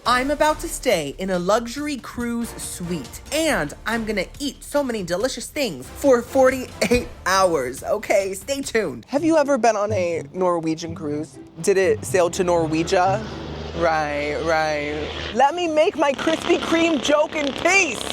I'm about to stay in a luxury cruise suite, and I'm gonna eat so many delicious things for 48 hours, okay? Stay tuned. Have you ever been on a Norwegian cruise? Did it sail to Norwegia? Right. Let me make my Krispy Kreme joke in peace.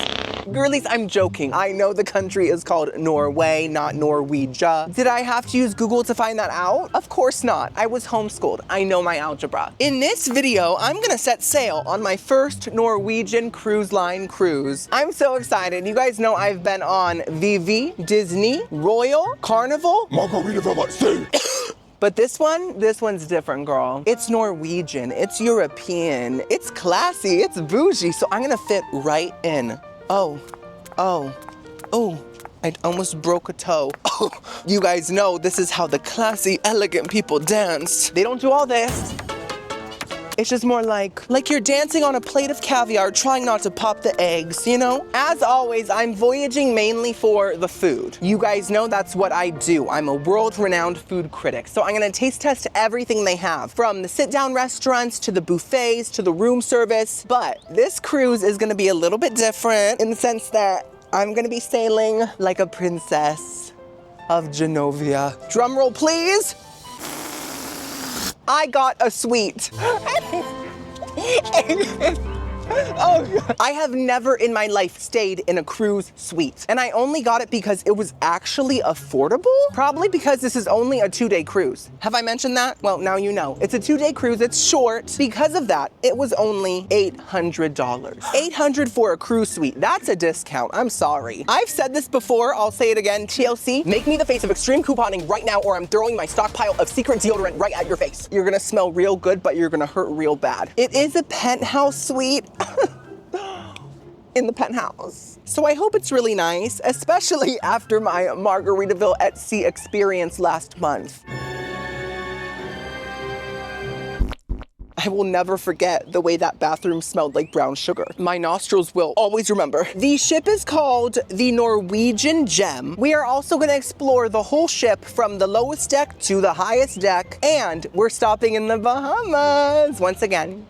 Girlies, I'm joking. I know the country is called Norway, not Norwegia. Did I have to use Google to find that out? Of course not. I was homeschooled. I know my algebra. In this video, I'm gonna set sail on my first Norwegian Cruise Line cruise. I'm so excited. You guys know I've been on Vivi, Disney, Royal, Carnival, Margaritaville at Sea. But this one's different, girl. It's Norwegian, it's European, it's classy, it's bougie, so I'm gonna fit right in. Oh, I almost broke a toe. Oh, you guys know this is how the classy, elegant people dance. They don't do all this. It's just more like you're dancing on a plate of caviar, trying not to pop the eggs, you know? As always, I'm voyaging mainly for the food. You guys know that's what I do. I'm a world-renowned food critic. So I'm gonna taste test everything they have, from the sit-down restaurants to the buffets to the room service. But this cruise is gonna be a little bit different in the sense that I'm gonna be sailing like a princess of Genovia. Drum roll, please. I got a suite. Oh, God. I have never in my life stayed in a cruise suite, and I only got it because it was actually affordable. Probably because this is only a 2-day cruise. Have I mentioned that? Well, now you know. It's a 2-day cruise, it's short. Because of that, it was only $800. $800 for a cruise suite, that's a discount, I'm sorry. I've said this before, I'll say it again, TLC, make me the face of extreme couponing right now or I'm throwing my stockpile of secret deodorant right at your face. You're gonna smell real good, but you're gonna hurt real bad. It is a penthouse suite. In the penthouse. So I hope it's really nice, especially after my Margaritaville at Sea experience last month. I will never forget the way that bathroom smelled like brown sugar. My nostrils will always remember. The ship is called the Norwegian Gem. We are also gonna explore the whole ship from the lowest deck to the highest deck, and we're stopping in the Bahamas once again.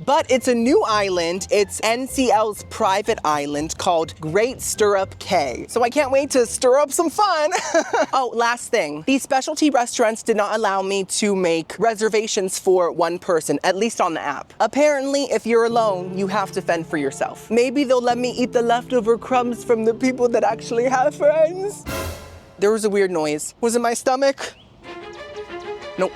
But it's a new island. It's NCL's private island called Great Stirrup Cay. So I can't wait to stir up some fun. Oh, last thing. These specialty restaurants did not allow me to make reservations for one person, at least on the app. Apparently, if you're alone, you have to fend for yourself. Maybe they'll let me eat the leftover crumbs from the people that actually have friends. There was a weird noise. Was it my stomach? Nope.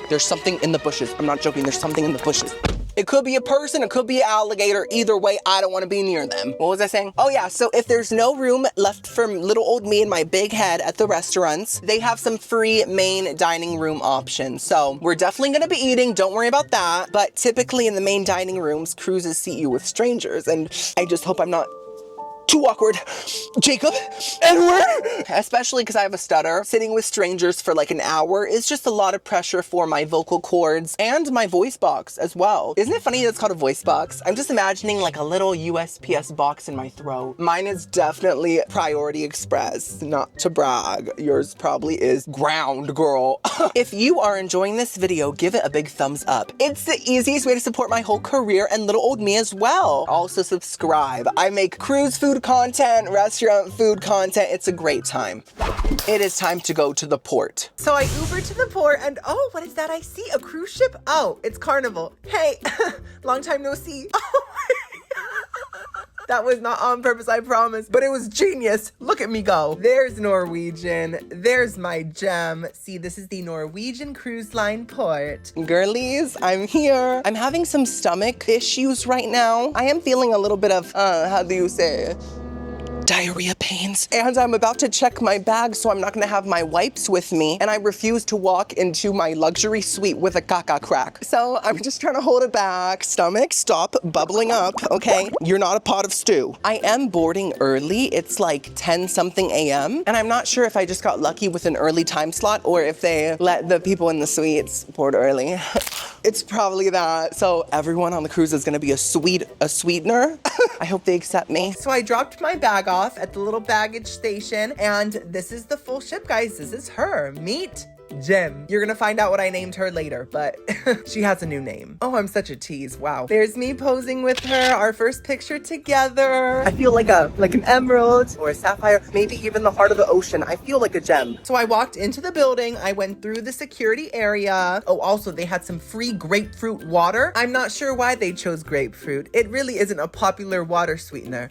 There's something in the bushes. I'm not joking, there's something in the bushes. It could be a person, it could be an alligator. Either way, I don't want to be near them. What was I saying? Oh yeah, so if there's no room left for little old me and my big head at the restaurants, they have some free main dining room options. So we're definitely gonna be eating, don't worry about that. But typically in the main dining rooms, cruises seat you with strangers, and I just hope I'm not too awkward. Jacob, Edward! Especially because I have a stutter. Sitting with strangers for like an hour is just a lot of pressure for my vocal cords and my voice box as well. Isn't it funny that it's called a voice box? I'm just imagining like a little USPS box in my throat. Mine is definitely Priority Express, not to brag. Yours probably is ground, girl. If you are enjoying this video, give it a big thumbs up. It's the easiest way to support my whole career and little old me as well. Also subscribe. I make cruise food content, restaurant food content. It's a great time. It is time to go to the port. So I Ubered to the port and oh, what is that I see? A cruise ship? Oh, it's Carnival. Hey, long time no see. Oh that was not on purpose, I promise, but it was genius. Look at me go. There's Norwegian. There's my gem. See, this is the Norwegian Cruise Line port. Girlies, I'm here. I'm having some stomach issues right now. I am feeling a little bit of, how do you say? Diarrhea pains. And I'm about to check my bag, so I'm not gonna have my wipes with me. And I refuse to walk into my luxury suite with a caca crack. So I'm just trying to hold it back. Stomach, stop bubbling up, okay? You're not a pot of stew. I am boarding early. It's like 10 something a.m. And I'm not sure if I just got lucky with an early time slot or if they let the people in the suites board early. It's probably that. So everyone on the cruise is gonna be a sweetener. I hope they accept me. So I dropped my bag off at the little baggage station, and this is the full ship, guys. This is her. Meet Gem. You're gonna find out what I named her later, but she has a new name. Oh, I'm such a tease. Wow. There's me posing with her, our first picture together. I feel like an emerald or a sapphire, maybe even the heart of the ocean. I feel like a gem. So I walked into the building. I went through the security area. Oh, also they had some free grapefruit water. I'm not sure why they chose grapefruit. It really isn't a popular water sweetener.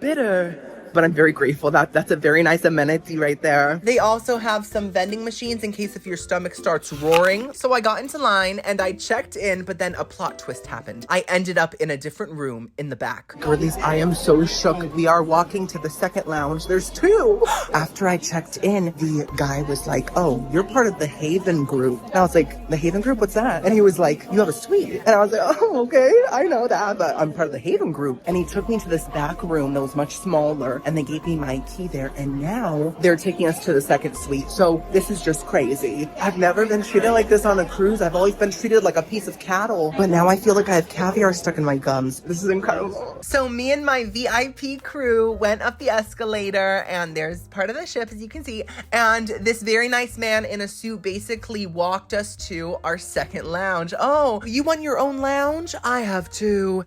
Bitter. But I'm very grateful that's a very nice amenity right there. They also have some vending machines in case if your stomach starts roaring. So I got into line and I checked in, but then a plot twist happened. I ended up in a different room in the back. Girlies, I am so shook. We are walking to the second lounge. There's two. After I checked in, the guy was like, oh, you're part of the Haven group. And I was like, the Haven group? What's that? And he was like, you have a suite. And I was like, oh, okay, I know that, but I'm part of the Haven group. And he took me to this back room that was much smaller. And they gave me my key there, and now they're taking us to the second suite. So this is just crazy. I've never been treated like this on a cruise. I've always been treated like a piece of cattle, but now I feel like I have caviar stuck in my gums. This is incredible. So me and my VIP crew went up the escalator, and there's part of the ship, as you can see, and this very nice man in a suit basically walked us to our second lounge. Oh, you want your own lounge? I have two.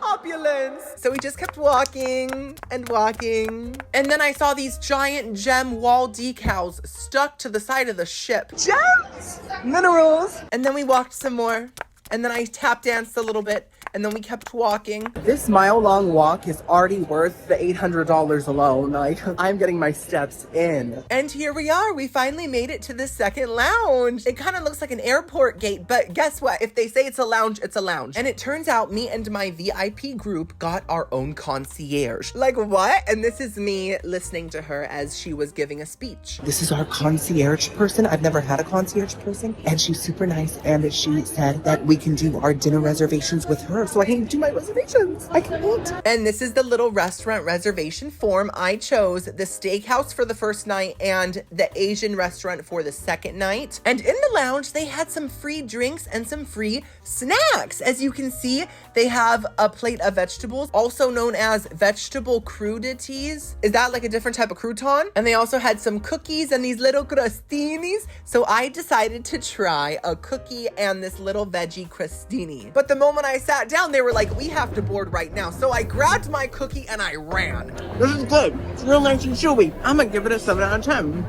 Opulence. So we just kept walking and walking. And then I saw these giant gem wall decals stuck to the side of the ship. Gems! Minerals! And then we walked some more. And then I tap danced a little bit. And then we kept walking. This mile-long walk is already worth the $800 alone. Like, I'm getting my steps in. And here we are. We finally made it to the second lounge. It kind of looks like an airport gate, but guess what? If they say it's a lounge, it's a lounge. And it turns out me and my VIP group got our own concierge. Like, what? And this is me listening to her as she was giving a speech. This is our concierge person. I've never had a concierge person. And she's super nice. And she said that we can do our dinner reservations with her. So I can do my reservations. I can eat. And this is the little restaurant reservation form. I chose the steakhouse for the first night and the Asian restaurant for the second night. And in the lounge, they had some free drinks and some free snacks. As you can see, they have a plate of vegetables, also known as vegetable crudities. Is that like a different type of crouton? And they also had some cookies and these little crostinis. So I decided to try a cookie and this little veggie crostini. But the moment I sat down, they were like, we have to board right now. So I grabbed my cookie and I ran. This is good. It's real nice and chewy. I'm gonna give it a 7 out of 10.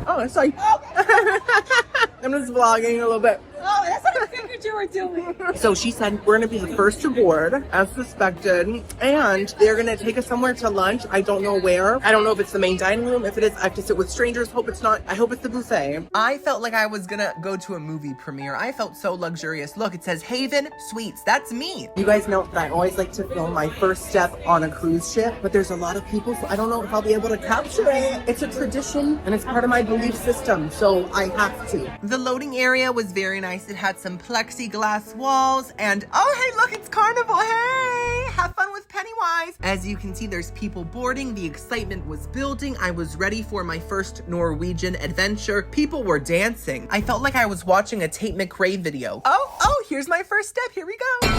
Oh, it's like, I'm just vlogging a little bit. Oh, that's what I figured you were doing. So she said, we're gonna be the first to board, as suspected, and they're gonna take us somewhere to lunch. I don't know where. I don't know if it's the main dining room. If it is, I have to sit with strangers. Hope it's not. I hope it's the buffet. I felt like I was gonna go to a movie premiere. I felt so luxurious. Look, it says Haven Suites. That's me. You guys know that I always like to film my first step on a cruise ship, but there's a lot of people, so I don't know if I'll be able to capture it. It's a tradition, and it's part of my belief system, so I have to. The loading area was very nice. It had some plexiglass walls and oh, hey, look, it's carnival. Hey, have fun with Pennywise. As you can see, there's people boarding. The excitement was building. I was ready for my first Norwegian adventure. People were dancing. I felt like I was watching a Tate McRae video. Oh, here's my first step. Here we go.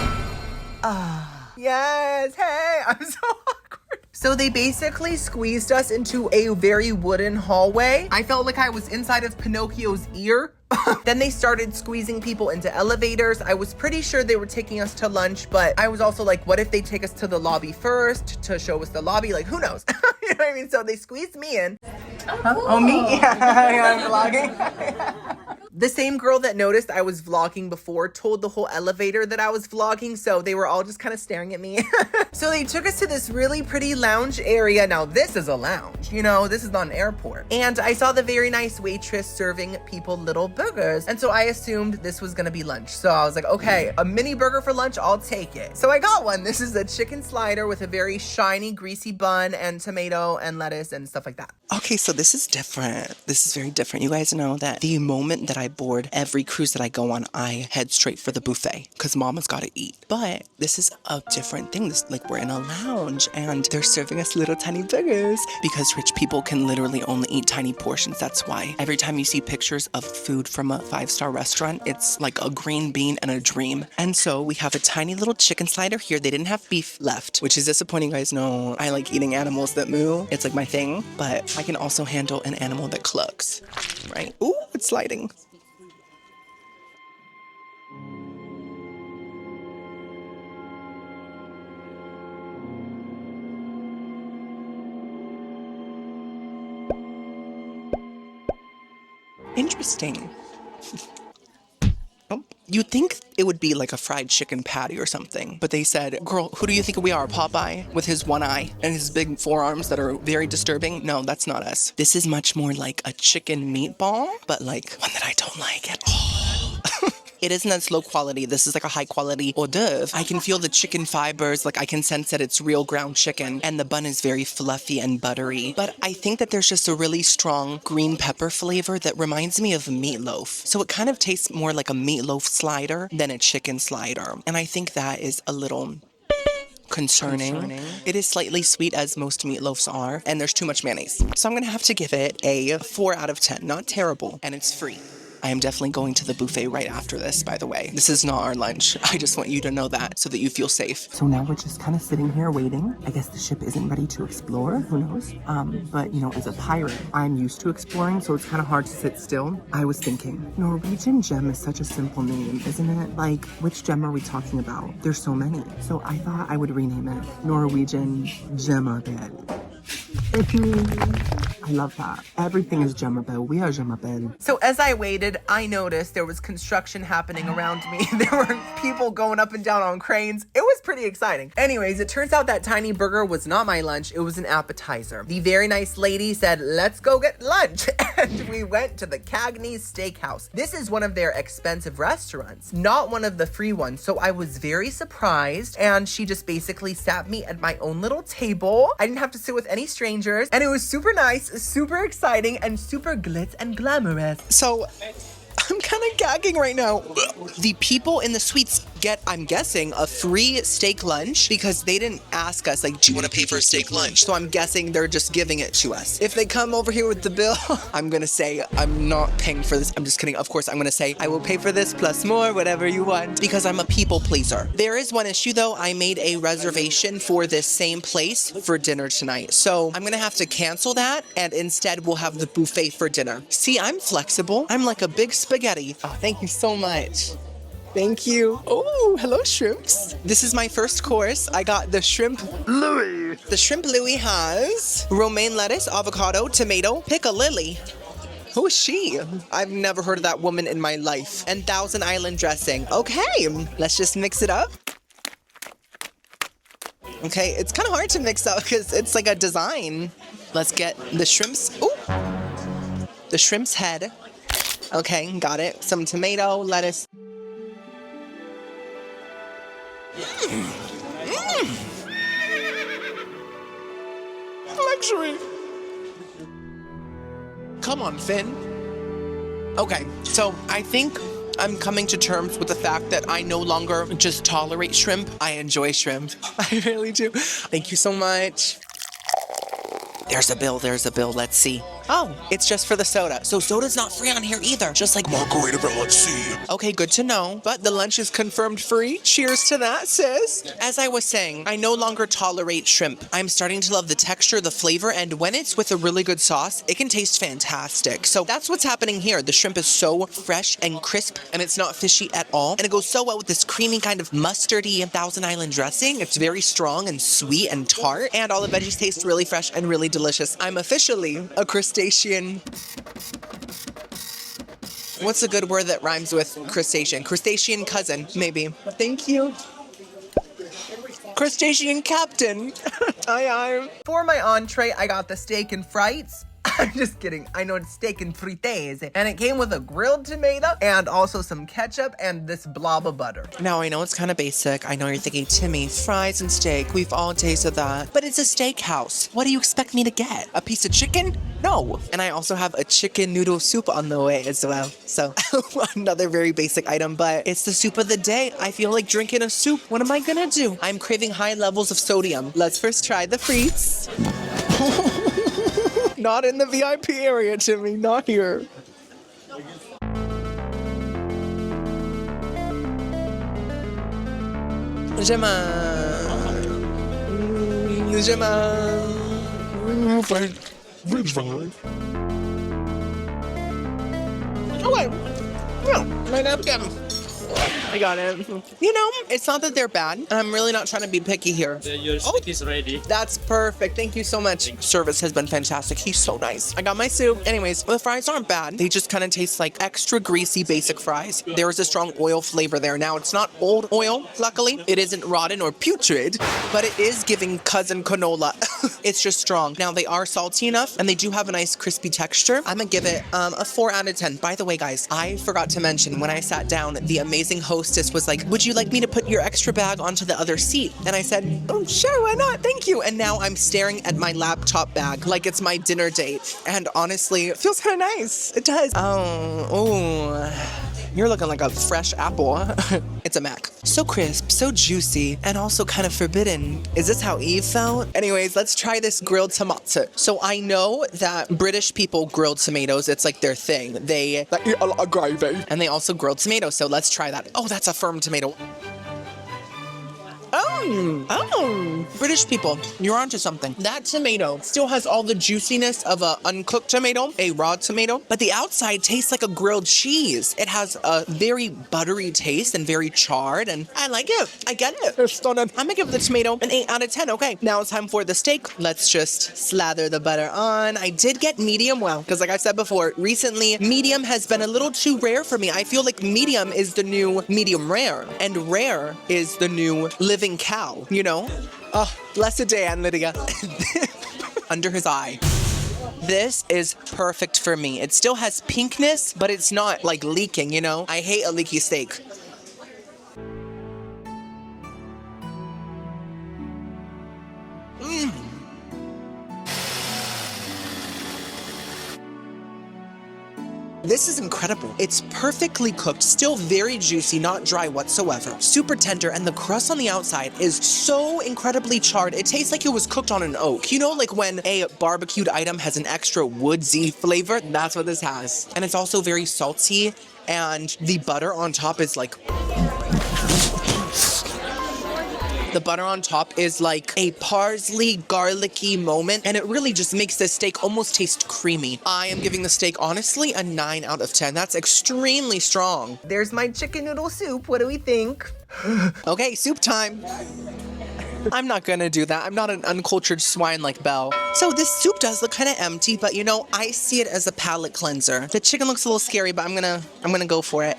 Yes. Hey, I'm so awkward. So they basically squeezed us into a very wooden hallway. I felt like I was inside of Pinocchio's ear. Then they started squeezing people into elevators. I was pretty sure they were taking us to lunch, but I was also like, what if they take us to the lobby first to show us the lobby? Like, who knows? You know what I mean? So they squeezed me in. Oh, me? Yeah, I'm vlogging. The same girl that noticed I was vlogging before told the whole elevator that I was vlogging, so they were all just kind of staring at me. So they took us to this really pretty lounge area. Now this is a lounge, you know, this is not an airport. And I saw the very nice waitress serving people little burgers. And so I assumed this was gonna be lunch. So I was like, okay, a mini burger for lunch, I'll take it. So I got one. This is a chicken slider with a very shiny, greasy bun and tomato and lettuce and stuff like that. Okay, so this is different. This is very different. You guys know that the moment that I I board every cruise that I go on, I head straight for the buffet because mama's got to eat. But this is a different thing. This, like, we're in a lounge and they're serving us little tiny burgers because rich people can literally only eat tiny portions. That's why every time you see pictures of food from a 5-star restaurant, it's like a green bean and a dream. And so we have a tiny little chicken slider here. They didn't have beef left, which is disappointing. You guys know I like eating animals that moo. It's like my thing, but I can also handle an animal that clucks, right? Ooh, it's sliding. Interesting. Oh, you'd think it would be like a fried chicken patty or something, but they said, girl, who do you think we are, Popeye? With his one eye and his big forearms that are very disturbing? No, that's not us. This is much more like a chicken meatball, but like one that I don't like at all. It isn't as low quality. This is like a high quality hors d'oeuvre. I can feel the chicken fibers, like I can sense that it's real ground chicken, and the bun is very fluffy and buttery. But I think that there's just a really strong green pepper flavor that reminds me of meatloaf. So it kind of tastes more like a meatloaf slider than a chicken slider. And I think that is a little concerning. It is slightly sweet, as most meatloafs are, and there's too much mayonnaise. So I'm gonna have to give it a 4 out of 10. Not terrible, and it's free. I am definitely going to the buffet right after this, by the way. This is not our lunch. I just want you to know that so that you feel safe. So now we're just kind of sitting here waiting. I guess the ship isn't ready to explore. Who knows? But, you know, as a pirate, I'm used to exploring, so it's kind of hard to sit still. I was thinking, Norwegian Gem is such a simple name, isn't it? Like, which gem are we talking about? There's so many. So I thought I would rename it Norwegian Gemabel. It's me. I love that. Everything is Gemabel. We are Gemabel. So as I waited, I noticed there was construction happening around me. There were people going up and down on cranes. It was pretty exciting. Anyways, it turns out that tiny burger was not my lunch. It was an appetizer. The very nice lady said, let's go get lunch. And we went to the Cagney's Steakhouse. This is one of their expensive restaurants, not one of the free ones. So I was very surprised. And she just basically sat me at my own little table. I didn't have to sit with any strangers. And it was super nice, super exciting, and super glitz and glamorous. So I'm kind of gagging right now. The people in the suites get, I'm guessing, a free steak lunch because they didn't ask us, like, do you want to pay for a steak lunch? So I'm guessing they're just giving it to us. If they come over here with the bill, I'm going to say, I'm not paying for this. I'm just kidding. Of course, I'm going to say, I will pay for this plus more, whatever you want, because I'm a people pleaser. There is one issue, though. I made a reservation for this same place for dinner tonight. So I'm going to have to cancel that, and instead we'll have the buffet for dinner. See, I'm flexible. I'm like a big spaghetti. Oh, thank you so much. Thank you. Oh, hello, shrimps. This is my first course. I got the shrimp Louis. The shrimp Louis has romaine lettuce, avocado, tomato, piccalilli. Who is she? I've never heard of that woman in my life. And Thousand Island dressing. Okay, let's just mix it up. Okay, it's kind of hard to mix up because it's like a design. Let's get the shrimps. Ooh, the shrimp's head. Okay, got it. Some tomato, lettuce. Luxury. Come on, Finn. Okay, so I think I'm coming to terms with the fact that I no longer just tolerate shrimp. I enjoy shrimp. I really do. Thank you so much. There's a bill, let's see. Oh, it's just for the soda. So soda's not free on here either, just like Margaritaville, let's see. Okay, good to know, but the lunch is confirmed free. Cheers to that, sis. As I was saying, I no longer tolerate shrimp. I'm starting to love the texture, the flavor, and when it's with a really good sauce, it can taste fantastic. So that's what's happening here. The shrimp is so fresh and crisp, and it's not fishy at all, and it goes so well with this creamy kind of mustardy Thousand Island dressing. It's very strong and sweet and tart, and all the veggies taste really fresh and really delicious. I'm officially a crustacean. What's a good word that rhymes with crustacean? Crustacean cousin, maybe. Thank you. Crustacean captain. Aye, aye. For my entree, I got the steak and frites. I'm just kidding. I know it's steak and frites. And it came with a grilled tomato and also some ketchup and this blob of butter. Now, I know it's kind of basic. I know you're thinking, Timmy, fries and steak. We've all tasted that. But it's a steakhouse. What do you expect me to get? A piece of chicken? No. And I also have a chicken noodle soup on the way as well. So another very basic item, but it's the soup of the day. I feel like drinking a soup. What am I gonna do? I'm craving high levels of sodium. Let's first try the frites. Not in the VIP area, Timmy. Not here. Gemma. Okay. Yeah, my napkin. I got it. You know, it's not that they're bad. I'm really not trying to be picky here. Your steak is ready. That's perfect. Thank you so much. Service has been fantastic. He's so nice. I got my soup. Anyways, the fries aren't bad. They just kind of taste like extra greasy basic fries. There is a strong oil flavor there. Now, it's not old oil, luckily. It isn't rotten or putrid, but it is giving cousin canola. It's just strong. Now, they are salty enough, and they do have a nice crispy texture. I'm gonna give it a 4 out of 10. By the way, guys, I forgot to mention when I sat down, the amazing hostess was like, would you like me to put your extra bag onto the other seat? And I said, oh, sure, why not? Thank you. And now I'm staring at my laptop bag like it's my dinner date. And honestly, it feels kind of nice. It does. Oh. You're looking like a fresh apple. It's a Mac. So crisp, so juicy, and also kind of forbidden. Is this how Eve felt? Anyways, let's try this grilled tomato. So I know that British people grill tomatoes. It's like their thing. They eat a lot of gravy. And they also grill tomatoes, so let's try that. Oh, that's a firm tomato. Oh, British people, you're onto something. That tomato still has all the juiciness of a uncooked tomato, a raw tomato, but the outside tastes like a grilled cheese. It has a very buttery taste and very charred, and I like it. I get it. It's stunning. I'm gonna give the tomato an 8 out of 10. Okay, now it's time for the steak. Let's just slather the butter on. I did get medium well, because like I said before, recently, medium has been a little too rare for me. I feel like medium is the new medium rare, and rare is the new living cow, you know? Oh, blessed day, Aunt Lydia. Under his eye. This is perfect for me. It still has pinkness, but it's not like leaking, you know? I hate a leaky steak. This is incredible. It's perfectly cooked, still very juicy, not dry whatsoever. Super tender, and the crust on the outside is so incredibly charred. It tastes like it was cooked on an oak. You know, like when a barbecued item has an extra woodsy flavor? That's what this has. And it's also very salty, and the butter on top is like... The butter on top is like a parsley garlicky moment, and it really just makes this steak almost taste creamy. I am giving the steak, honestly, a 9 out of 10. That's extremely strong. There's my chicken noodle soup. What do we think? Okay, soup time. I'm not gonna do that. I'm not an uncultured swine like Belle. So this soup does look kind of empty, but you know, I see it as a palate cleanser. The chicken looks a little scary, but I'm gonna go for it.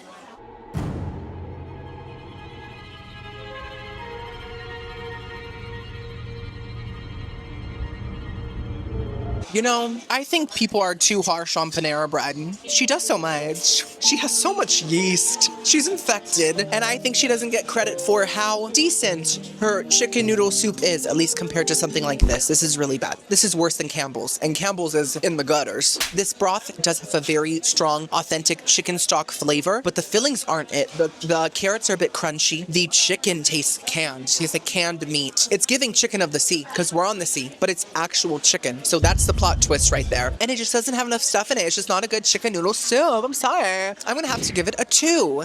You know, I think people are too harsh on Panera Bread. She does so much. She has so much yeast. She's infected, and I think she doesn't get credit for how decent her chicken noodle soup is, at least compared to something like this. This is really bad. This is worse than Campbell's, and Campbell's is in the gutters. This broth does have a very strong, authentic chicken stock flavor, but the fillings aren't it. The carrots are a bit crunchy. The chicken tastes canned. It's like canned meat. It's giving chicken of the sea, because we're on the sea, but it's actual chicken. So that's the plot twist right there. And it just doesn't have enough stuff in it. It's just not a good chicken noodle soup. I'm sorry. I'm gonna have to give it a 2.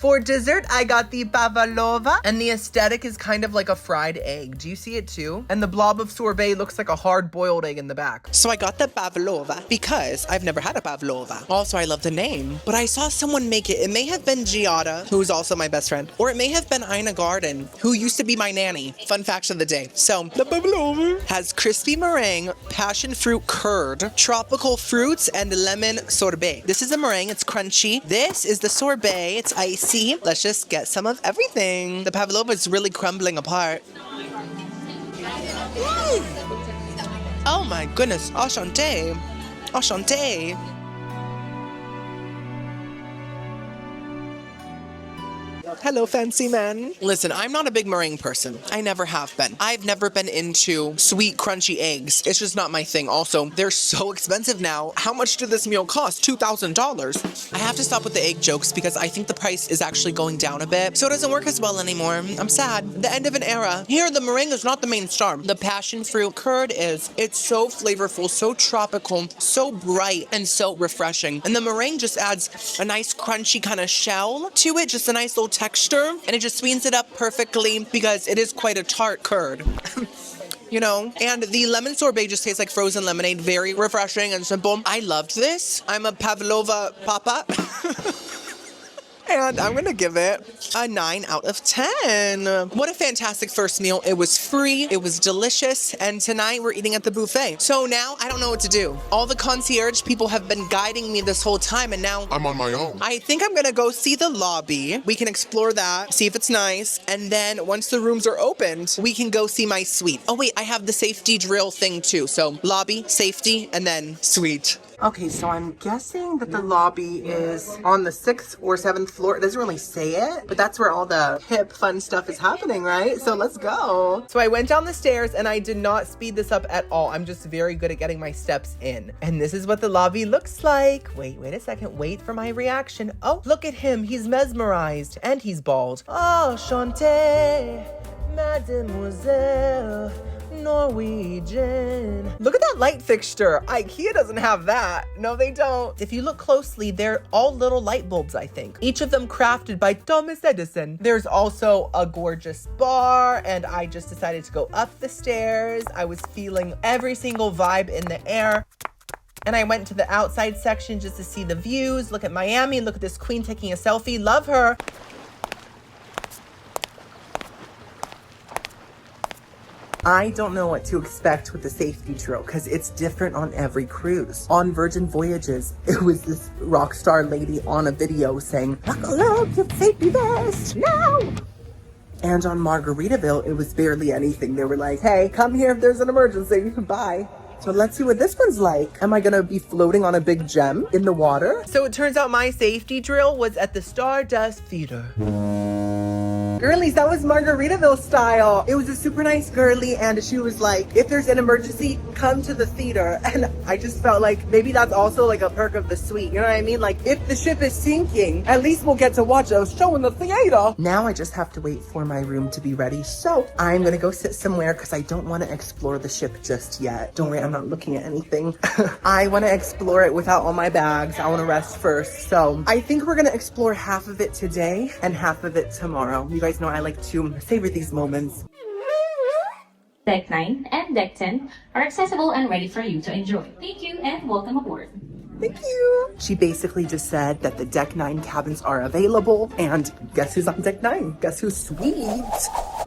For dessert, I got the pavlova, and the aesthetic is kind of like a fried egg. Do you see it too? And the blob of sorbet looks like a hard-boiled egg in the back. So I got the pavlova because I've never had a pavlova. Also, I love the name, but I saw someone make it. It may have been Giada, who's also my best friend, or it may have been Ina Garden, who used to be my nanny. Fun fact of the day. So the pavlova has crispy meringue, passion fruit curd, tropical fruits, and lemon sorbet. This is a meringue. It's crunchy. This is the sorbet. It's icy. Let's just get some of everything. The pavlova is really crumbling apart. Oh my goodness. Enchanté. Enchanté. Hello, fancy man. Listen, I'm not a big meringue person. I never have been. I've never been into sweet, crunchy eggs. It's just not my thing. Also, they're so expensive now. How much did this meal cost? $2,000. I have to stop with the egg jokes because I think the price is actually going down a bit, so it doesn't work as well anymore. I'm sad. The end of an era. Here, the meringue is not the main star. The passion fruit curd is. It's so flavorful, so tropical, so bright, and so refreshing. And the meringue just adds a nice crunchy kind of shell to it, just a nice little texture, and it just sweetens it up perfectly because it is quite a tart curd. You know, and the lemon sorbet just tastes like frozen lemonade. Very refreshing and simple. I loved this. I'm a Pavlova papa. And I'm gonna give it a 9 out of 10. What a fantastic first meal. It was free, it was delicious, and tonight we're eating at the buffet. So now I don't know what to do. All the concierge people have been guiding me this whole time, and now I'm on my own. I think I'm gonna go see the lobby. We can explore that, see if it's nice, and then once the rooms are opened, we can go see my suite. Oh wait, I have the safety drill thing too. So lobby, safety, and then suite. Okay, so I'm guessing that the lobby is on the 6th or 7th floor. It doesn't really say it, but that's where all the hip, fun stuff is happening, right? So let's go. So I went down the stairs and I did not speed this up at all. I'm just very good at getting my steps in. And this is what the lobby looks like. Wait a second. Wait for my reaction. Oh, look at him. He's mesmerized and he's bald. Oh, Chante, Mademoiselle. Norwegian. Look at that light fixture. IKEA doesn't have that. No, they don't. If you look closely, they're all little light bulbs, I think. Each of them crafted by Thomas Edison. There's also a gorgeous bar, and I just decided to go up the stairs. I was feeling every single vibe in the air. And I went to the outside section just to see the views. Look at Miami. Look at this queen taking a selfie. Love her. I don't know what to expect with the safety drill because it's different on every cruise. On Virgin Voyages, it was this rock star lady on a video saying, "Buckle up, get safety vest, now!" And on Margaritaville, it was barely anything. They were like, "Hey, come here if there's an emergency, bye." So let's see what this one's like. Am I gonna be floating on a big gem in the water? So it turns out my safety drill was at the Stardust Theater. Girlies, that was Margaritaville style. It was a super nice girly, and she was like, if there's an emergency, come to the theater. And I just felt like maybe that's also like a perk of the suite. You know what I mean? Like, if the ship is sinking, at least we'll get to watch a show in the theater. Now I just have to wait for my room to be ready. So I'm gonna go sit somewhere because I don't want to explore the ship just yet. Don't worry, I'm not looking at anything. I want to explore it without all my bags. I want to rest first. So I think we're gonna explore half of it today and half of it tomorrow. You guys know I like to savor these moments. Deck 9 and Deck 10 are accessible and ready for you to enjoy. Thank you and welcome aboard. Thank you. She basically just said that the Deck 9 cabins are available, and guess who's on Deck 9? Guess who's sweet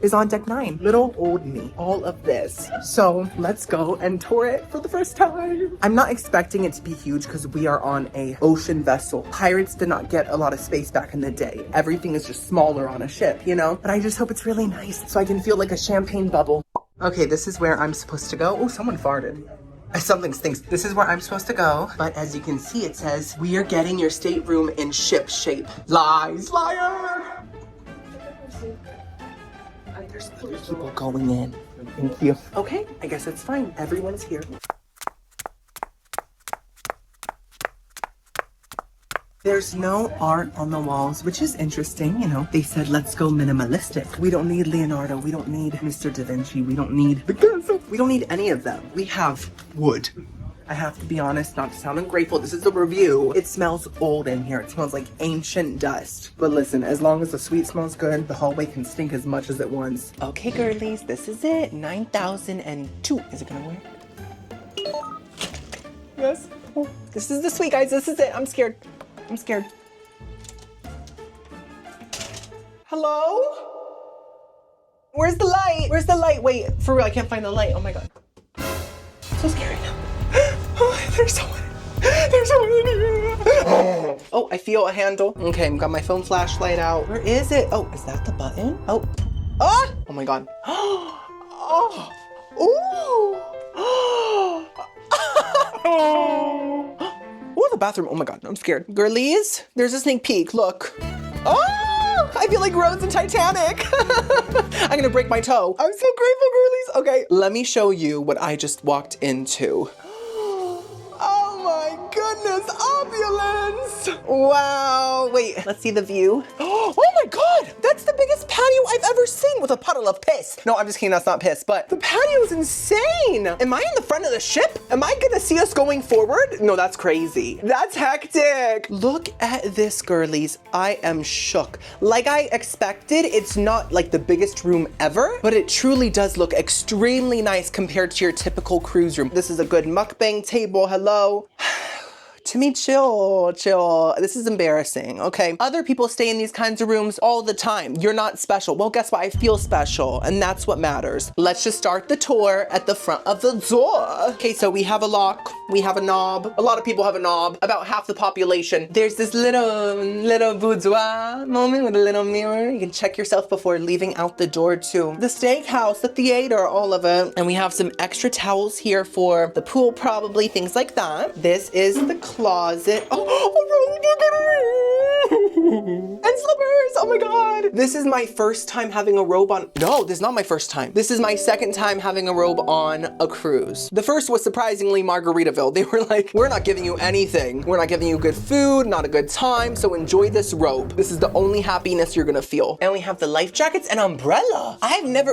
is on Deck 9? Little old me. All of this. So let's go and tour it for the first time. I'm not expecting it to be huge because we are on a ocean vessel. Pirates did not get a lot of space back in the day. Everything is just smaller on a ship, you know? But I just hope it's really nice so I can feel like a champagne bubble. Okay, this is where I'm supposed to go. Oh, someone farted. Something stinks. This is where I'm supposed to go. But as you can see, it says, we are getting your stateroom in ship shape. Lies, liar! There's 3 people going in. Thank you. Okay, I guess it's fine. Everyone's here. There's no art on the walls, which is interesting, you know. They said, let's go minimalistic. We don't need Leonardo. We don't need Mr. Da Vinci. We don't need Picasso. We don't need any of them. We have wood. I have to be honest, not to sound ungrateful. This is a review. It smells old in here. It smells like ancient dust. But listen, as long as the suite smells good, the hallway can stink as much as it wants. Okay, girlies, this is it. 9002. Is it gonna work? Yes. Oh, this is the suite, guys. This is it. I'm scared. I'm scared. Hello? Where's the light? Where's the light? Wait, for real, I can't find the light. Oh my God. So scary now. Oh, there's someone. There's someone in here. Oh, I feel a handle. Okay, I've got my phone flashlight out. Where is it? Oh, is that the button? Oh. Ah! Oh my God. Oh. Ooh. Oh. bathroom. Oh my God, I'm scared. Girlies, there's a sneak peek, look. Oh, I feel like Rose in Titanic. I'm gonna break my toe. I'm so grateful, girlies. Okay, let me show you what I just walked into. Oh my goodness, opulence. Wow, wait, let's see the view. Oh my God, that's the biggest patio I've ever seen with a puddle of piss. No, I'm just kidding, that's not piss, but the patio is insane. Am I in the front of the ship? Am I gonna see us going forward? No, that's crazy. That's hectic. Look at this, girlies. I am shook. Like I expected, it's not like the biggest room ever, but it truly does look extremely nice compared to your typical cruise room. This is a good mukbang table, hello. Timmy, chill. This is embarrassing, okay? Other people stay in these kinds of rooms all the time. You're not special. Well, guess what? I feel special, and that's what matters. Let's just start the tour at the front of the door. Okay, so we have a lock, we have a knob. A lot of people have a knob, about half the population. There's this little boudoir moment with a little mirror. You can check yourself before leaving out the door too. The steakhouse, the theater, all of it. And we have some extra towels here for the pool, probably, things like that. This is the closet. Oh, and slippers. Oh my God. This is my first time having a robe on. No, this is not my first time. This is my second time having a robe on a cruise. The first was surprisingly Margaritaville. They were like, we're not giving you anything. We're not giving you good food, not a good time. So enjoy this robe. This is the only happiness you're gonna feel. And we have the life jackets and umbrella.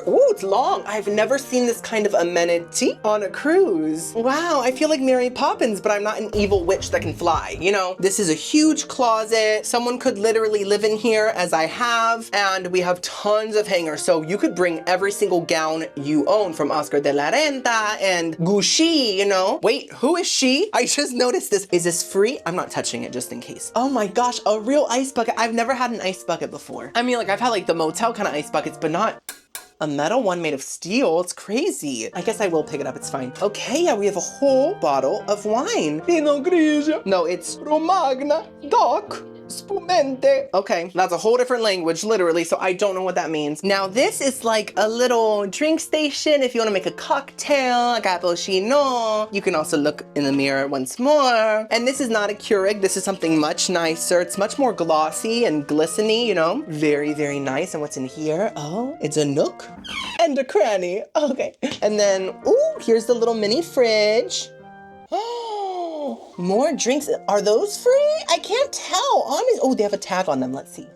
Ooh, it's long. I've never seen this kind of amenity on a cruise. Wow, I feel like Mary Poppins, but I'm not an evil witch that can fly, you know? This is a huge closet. Someone could literally live in here as I have, and we have tons of hangers. So you could bring every single gown you own from Oscar de la Renta and Gucci, you know? Wait, who is she? I just noticed this. Is this free? I'm not touching it just in case. Oh my gosh, a real ice bucket. I've never had an ice bucket before. I mean, like I've had like the motel kind of ice buckets, but not a metal one made of steel. It's crazy. I guess I will pick it up. It's fine. Okay, yeah, we have a whole bottle of wine. Pinot Grigio. No, it's Romagna Doc Spumante. Okay, that's a whole different language, literally, so I don't know what that means. Now, this is like a little drink station if you want to make a cocktail, a cappuccino. You can also look in the mirror once more. And this is not a Keurig. This is something much nicer. It's much more glossy and glistening, you know? Very, very nice. And what's in here? Oh, it's a nook and a cranny. Okay. And then, ooh, here's the little mini fridge. Oh, more drinks. Are those free? I can't tell. Honest. Oh, they have a tag on them. Let's see.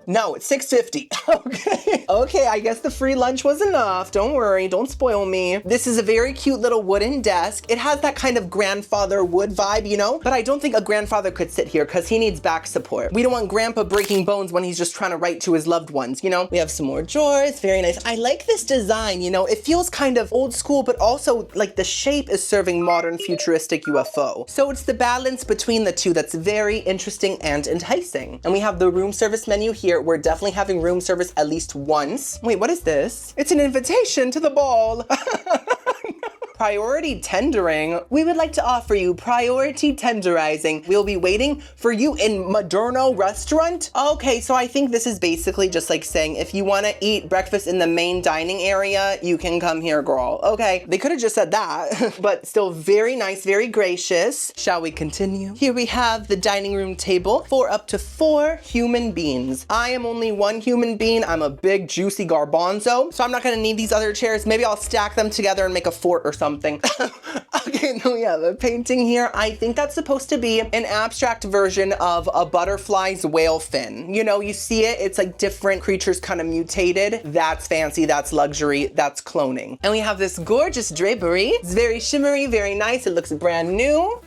No, it's $6.50. Okay. Okay, I guess the free lunch was enough. Don't worry, don't spoil me. This is a very cute little wooden desk. It has that kind of grandfather wood vibe, you know? But I don't think a grandfather could sit here because he needs back support. We don't want grandpa breaking bones when he's just trying to write to his loved ones, you know? We have some more drawers, very nice. I like this design, you know? It feels kind of old school, but also like the shape is serving modern futuristic UFO. So it's the balance between the two that's very interesting and enticing. And we have the room service menu here. We're definitely having room service at least once. Wait, what is this? It's an invitation to the ball. Priority tendering. We would like to offer you priority tenderizing. We'll be waiting for you in Moderno restaurant. Okay, so I think this is basically just like saying if you want to eat breakfast in the main dining area, you can come here, girl. Okay, they could have just said that, but still very nice, very gracious. Shall we continue? Here we have the dining room table for up to 4 human beings. I am only one human being. I'm a big juicy garbanzo, so I'm not gonna need these other chairs. Maybe I'll stack them together and make a fort or something. Okay, no, yeah, the painting here, I think that's supposed to be an abstract version of a butterfly's whale fin. You know, you see it, it's like different creatures kind of mutated. That's fancy, that's luxury, that's cloning. And we have this gorgeous drapery. It's very shimmery, very nice. It looks brand new.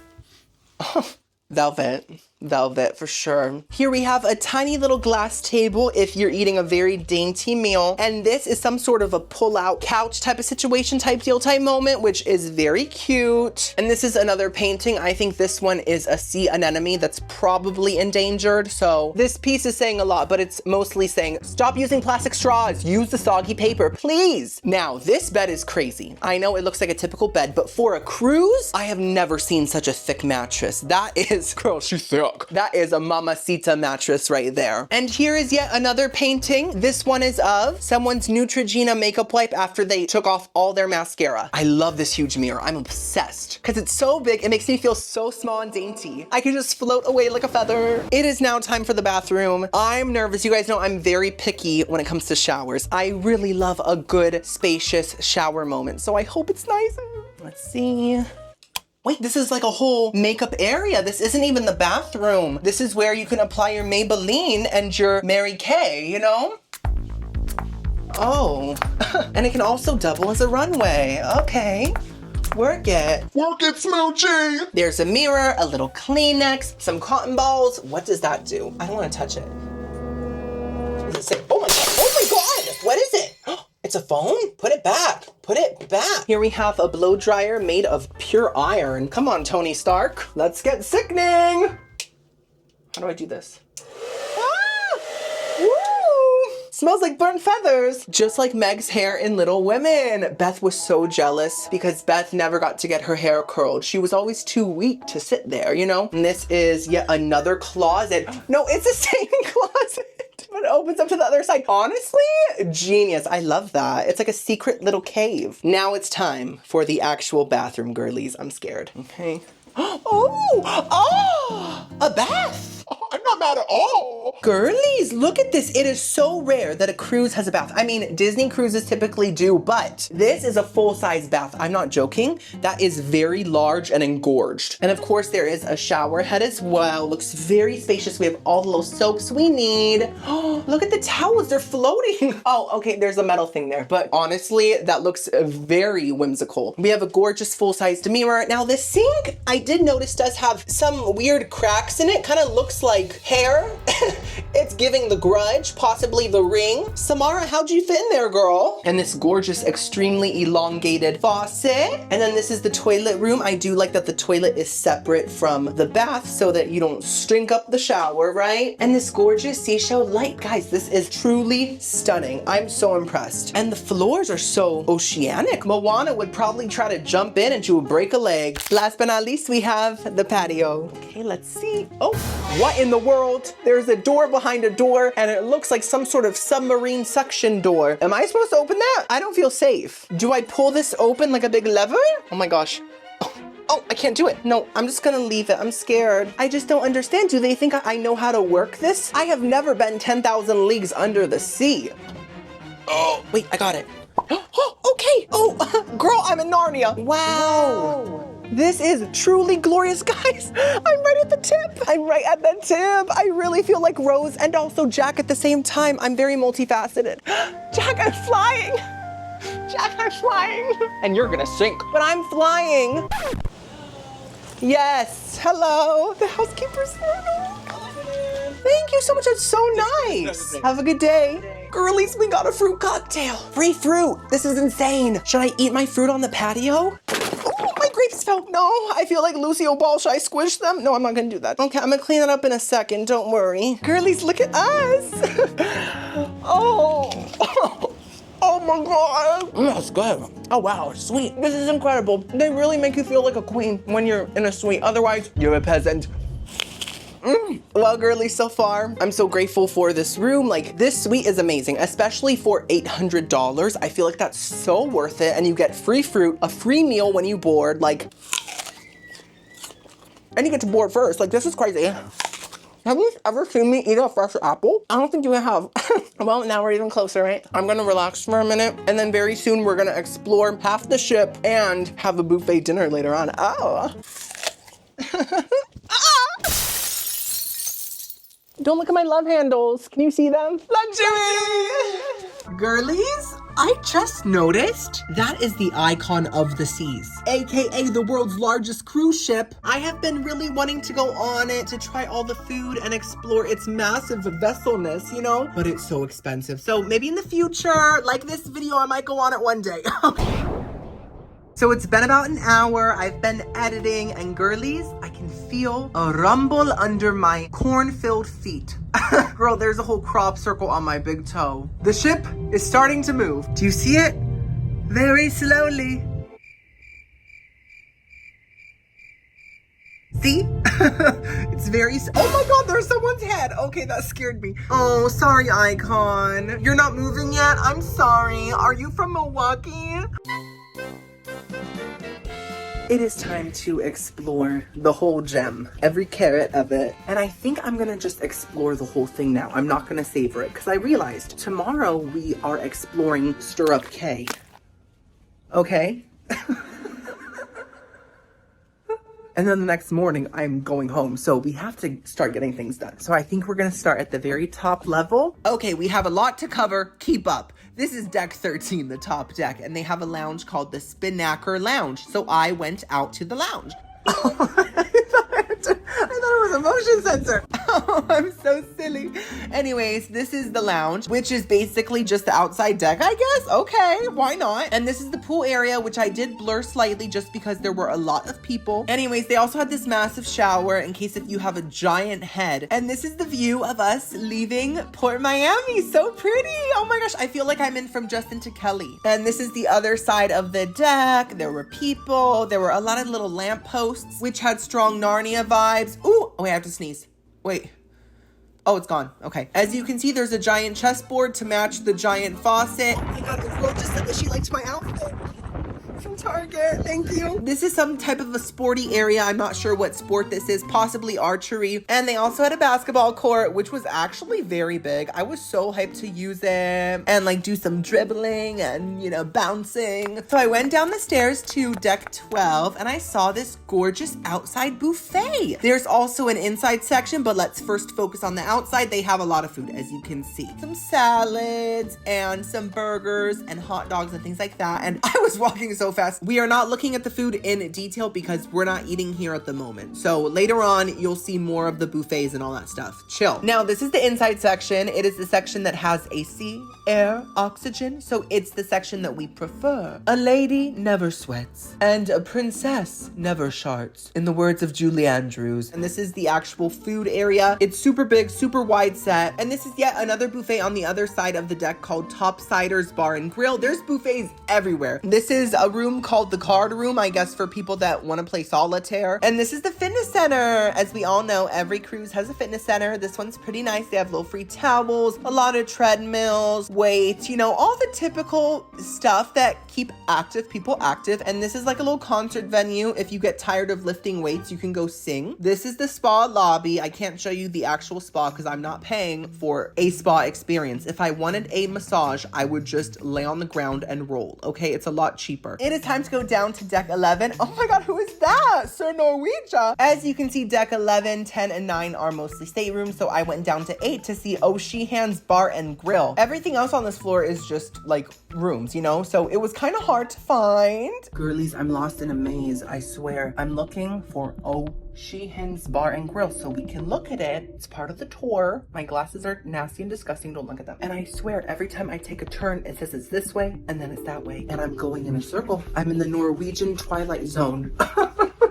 Oh, velvet for sure. Here we have a tiny little glass table if you're eating a very dainty meal. And this is some sort of a pull-out couch type of situation, type deal, type moment, which is very cute. And this is another painting. I think this one is a sea anemone that's probably endangered. So this piece is saying a lot, but it's mostly saying, stop using plastic straws, use the soggy paper, please. Now, this bed is crazy. I know it looks like a typical bed, but for a cruise, I have never seen such a thick mattress. That is, girl, she's thick. look. That is a Mamacita mattress right there. And here is yet another painting. This one is of someone's Neutrogena makeup wipe after they took off all their mascara. I love this huge mirror. I'm obsessed because it's so big. It makes me feel so small and dainty. I can just float away like a feather. It is now time for the bathroom. I'm nervous. You guys know I'm very picky when it comes to showers. I really love a good, spacious shower moment. So I hope it's nice. Let's see. Wait, this is like a whole makeup area. This isn't even the bathroom. This is where you can apply your Maybelline and your Mary Kay, you know? Oh, and it can also double as a runway. Okay, work it. Work it, Smoochie! There's a mirror, a little Kleenex, some cotton balls. What does that do? I don't want to touch it. Does it say, oh my God, what is it? It's a phone? Put it back. Put it back. Here we have a blow dryer made of pure iron. Come on, Tony Stark. Let's get sickening. How do I do this? Ah! Woo! Smells like burnt feathers. Just like Meg's hair in Little Women. Beth was so jealous because Beth never got to get her hair curled. She was always too weak to sit there, you know? And this is yet another closet. No, it's the same closet. But it opens up to the other side. Honestly, genius. I love that. It's like a secret little cave. Now it's time for the actual bathroom, girlies. I'm scared. Okay. Oh, a bath. Oh, I'm not mad at all. Girlies, look at this. It is so rare that a cruise has a bath. I mean, Disney cruises typically do, but this is a full-size bath. I'm not joking. That is very large and engorged. And of course, there is a shower head as well. Looks very spacious. We have all the little soaps we need. Oh, look at the towels. They're floating. Oh, okay. There's a metal thing there. But honestly, that looks very whimsical. We have a gorgeous full-sized mirror. Now, this sink, I did notice, does have some weird cracks in it. Kind of looks like hair. It's giving The Grudge, possibly The Ring. Samara, how'd you fit in there, girl? And this gorgeous, extremely elongated faucet. And then this is the toilet room. I do like that the toilet is separate from the bath so that you don't stink up the shower, right? And this gorgeous seashell light. Guys, this is truly stunning. I'm so impressed. And the floors are so oceanic. Moana would probably try to jump in and she would break a leg. Last but not least, we have the patio. Okay, let's see. Oh, what in the world? There's a door behind a door and it looks like some sort of submarine suction door. Am I supposed to open that? I don't feel safe. Do I pull this open like a big lever? Oh my gosh. Oh, I can't do it. No, I'm just gonna leave it. I'm scared. I just don't understand. Do they think I know how to work this? I have never been 10,000 leagues under the sea. Oh, wait, I got it. Oh, okay. Oh, girl, I'm in Narnia. Wow. This is truly glorious, guys. I'm right at the tip. I'm right at the tip. I really feel like Rose and also Jack at the same time. I'm very multifaceted. Jack, I'm flying. Jack, I'm flying. And you're gonna sink. But I'm flying. Yes, hello. The housekeeper's there. Thank you so much, that's so nice. Have a good day. Girlies, we got a fruit cocktail. Free fruit, this is insane. Should I eat my fruit on the patio? Oh, my grapes fell. No, I feel like Lucille Ball. Should I squish them? No, I'm not gonna do that. Okay, I'm gonna clean it up in a second, don't worry. Girlies, look at us. Oh my God. That's good. Oh wow, sweet. This is incredible. They really make you feel like a queen when you're in a suite. Otherwise, you're a peasant. Well, girlies, so far, I'm so grateful for this room. Like, this suite is amazing, especially for $800. I feel like that's so worth it. And you get free fruit, a free meal when you board, like, and you get to board first. Like, this is crazy. Have you ever seen me eat a fresh apple? I don't think you have. Well, now we're even closer, right? I'm gonna relax for a minute, and then very soon we're gonna explore half the ship and have a buffet dinner later on. Oh. Don't look at my love handles. Can you see them? Luxury! Girlies, I just noticed that is the icon of the seas, AKA the world's largest cruise ship. I have been really wanting to go on it to try all the food and explore its massive vesselness, you know? But it's so expensive. So maybe in the future, like this video, I might go on it one day. So it's been about an hour. I've been editing, and girlies, I can feel a rumble under my corn-filled feet. Girl, there's a whole crop circle on my big toe. The ship is starting to move. Do you see it? Very slowly. See? It's very, oh my God, there's someone's head. Okay, that scared me. Oh, sorry, Icon. You're not moving yet? I'm sorry. Are you from Milwaukee? It is time to explore the whole gem, every carat of it. And I think I'm gonna just explore the whole thing now. I'm not gonna savor it because I realized tomorrow we are exploring Stirrup Cay. Okay? And then the next morning, I'm going home. So we have to start getting things done. So I think we're gonna start at the very top level. Okay, we have a lot to cover. Keep up. This is deck 13, the top deck, and they have a lounge called the Spinnaker Lounge. So I went out to the lounge. I thought it was a motion sensor. Oh, I'm so silly. Anyways, this is the lounge, which is basically just the outside deck, I guess. Okay, why not? And this is the pool area, which I did blur slightly just because there were a lot of people. Anyways, they also had this massive shower in case if you have a giant head. And this is the view of us leaving Port Miami. So pretty. Oh my gosh, I feel like I'm in From Justin to Kelly. And this is the other side of the deck. There were people. There were a lot of little lampposts, which had strong Narnia vibes. Ooh, oh wait, I have to sneeze. Wait. Oh, it's gone. Okay. As you can see, there's a giant chessboard to match the giant faucet. Oh my God, the girl just said that she liked my outfit. From Target, thank you. This is some type of a sporty area. I'm not sure what sport this is, possibly archery. And they also had a basketball court, which was actually very big. I was so hyped to use it and like do some dribbling and, you know, bouncing. So I went down the stairs to deck 12 and I saw this gorgeous outside buffet. There's also an inside section, but let's first focus on the outside. They have a lot of food, as you can see. Some salads and some burgers and hot dogs and things like that. And I was walking so fast. We are not looking at the food in detail because we're not eating here at the moment. So later on, you'll see more of the buffets and all that stuff. Chill. Now, this is the inside section. It is the section that has AC, air, oxygen. So it's the section that we prefer. A lady never sweats and a princess never sharts, in the words of Julie Andrews. And this is the actual food area. It's super big, super wide set. And this is yet another buffet on the other side of the deck called Topsiders Bar and Grill. There's buffets everywhere. This is a room called the card room, I guess, for people that want to play solitaire. And this is the fitness center. As we all know, every cruise has a fitness center. This one's pretty nice. They have little free towels, a lot of treadmills, weights, you know, all the typical stuff that keep people active. And this is like a little concert venue. If you get tired of lifting weights, you can go sing. This is the spa lobby. I can't show you the actual spa because I'm not paying for a spa experience. If I wanted a massage, I would just lay on the ground and roll. Okay, it's a lot cheaper. It is time to go down to deck 11. Oh my God, who is that? Sir Norwegian. As you can see, deck 11, 10, and 9 are mostly staterooms. So I went down to 8 to see O'Sheehan's Bar and Grill. Everything else on this floor is just like rooms, you know? So it was kind of hard to find. Girlies, I'm lost in a maze. I swear. I'm looking for O'Sheehan's Bar and Grill so we can look at it. It's part of the tour. My glasses are nasty and disgusting. Don't look at them. And I swear, every time I take a turn, it says it's this way and then it's that way. And I'm going in a circle. I'm in the Norwegian Twilight Zone.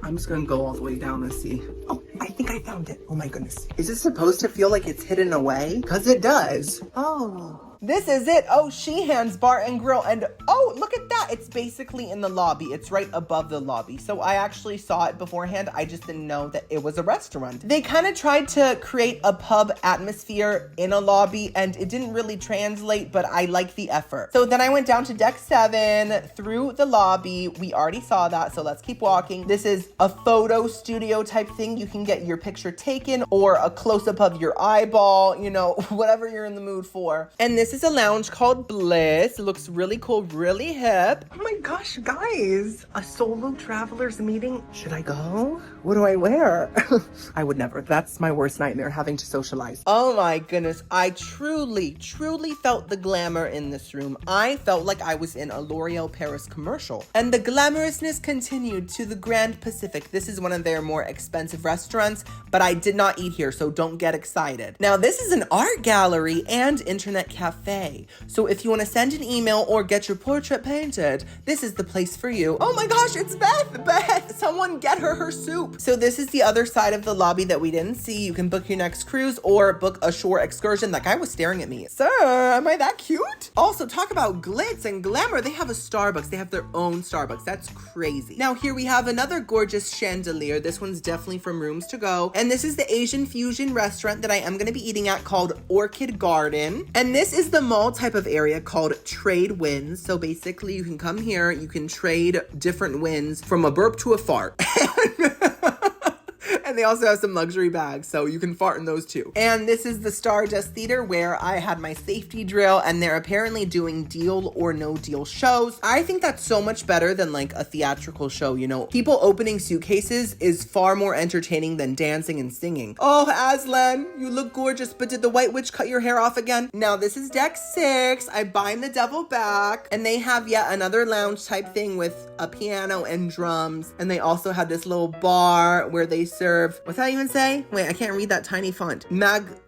I'm just gonna go all the way down and see. Oh, I think I found it. Oh my goodness. Is it supposed to feel like it's hidden away? Because it does. Oh. This is it. O'Sheehan's Bar and Grill. And oh, look at that. It's basically in the lobby. It's right above the lobby. So I actually saw it beforehand. I just didn't know that it was a restaurant. They kind of tried to create a pub atmosphere in a lobby and it didn't really translate, but I like the effort. So then I went down to deck 7 through the lobby. We already saw that. So let's keep walking. This is a photo studio type thing. You can get your picture taken or a close-up of your eyeball, you know, whatever you're in the mood for. And this is a lounge called Bliss. It looks really cool, really hip. Oh my gosh, guys, a solo travelers meeting. Should I go? What do I wear? I would never. That's my worst nightmare, having to socialize. Oh my goodness. I truly felt the glamour in this room. I felt like I was in a L'Oreal Paris commercial. And the glamorousness continued to the Grand Pacific. This is one of their more expensive restaurants, but I did not eat here, so don't get excited. Now, this is an art gallery and internet cafe. cafe. So if you want to send an email or get your portrait painted, this is the place for you. Oh my gosh, it's Beth! Beth! Someone get her soup. So this is the other side of the lobby that we didn't see. You can book your next cruise or book a shore excursion. That guy was staring at me. Sir, am I that cute? Also, talk about glitz and glamour. They have a Starbucks. They have their own Starbucks. That's crazy. Now here we have another gorgeous chandelier. This one's definitely from Rooms to Go. And this is the Asian fusion restaurant that I am going to be eating at called Orchid Garden. And this is the mall type of area called Trade Winds. So basically you can come here, you can trade different wins from a burp to a fart. And they also have some luxury bags, so you can fart in those too. And this is the Stardust Theater where I had my safety drill, and they're apparently doing deal or no deal shows. I think that's so much better than like a theatrical show, you know? People opening suitcases is far more entertaining than dancing and singing. Oh, Aslan, you look gorgeous, but did the White Witch cut your hair off again? Now this is deck 6. I bind the devil back, and they have yet another lounge type thing with a piano and drums. And they also have this little bar where they serve, what's that even say? Wait, I can't read that tiny font.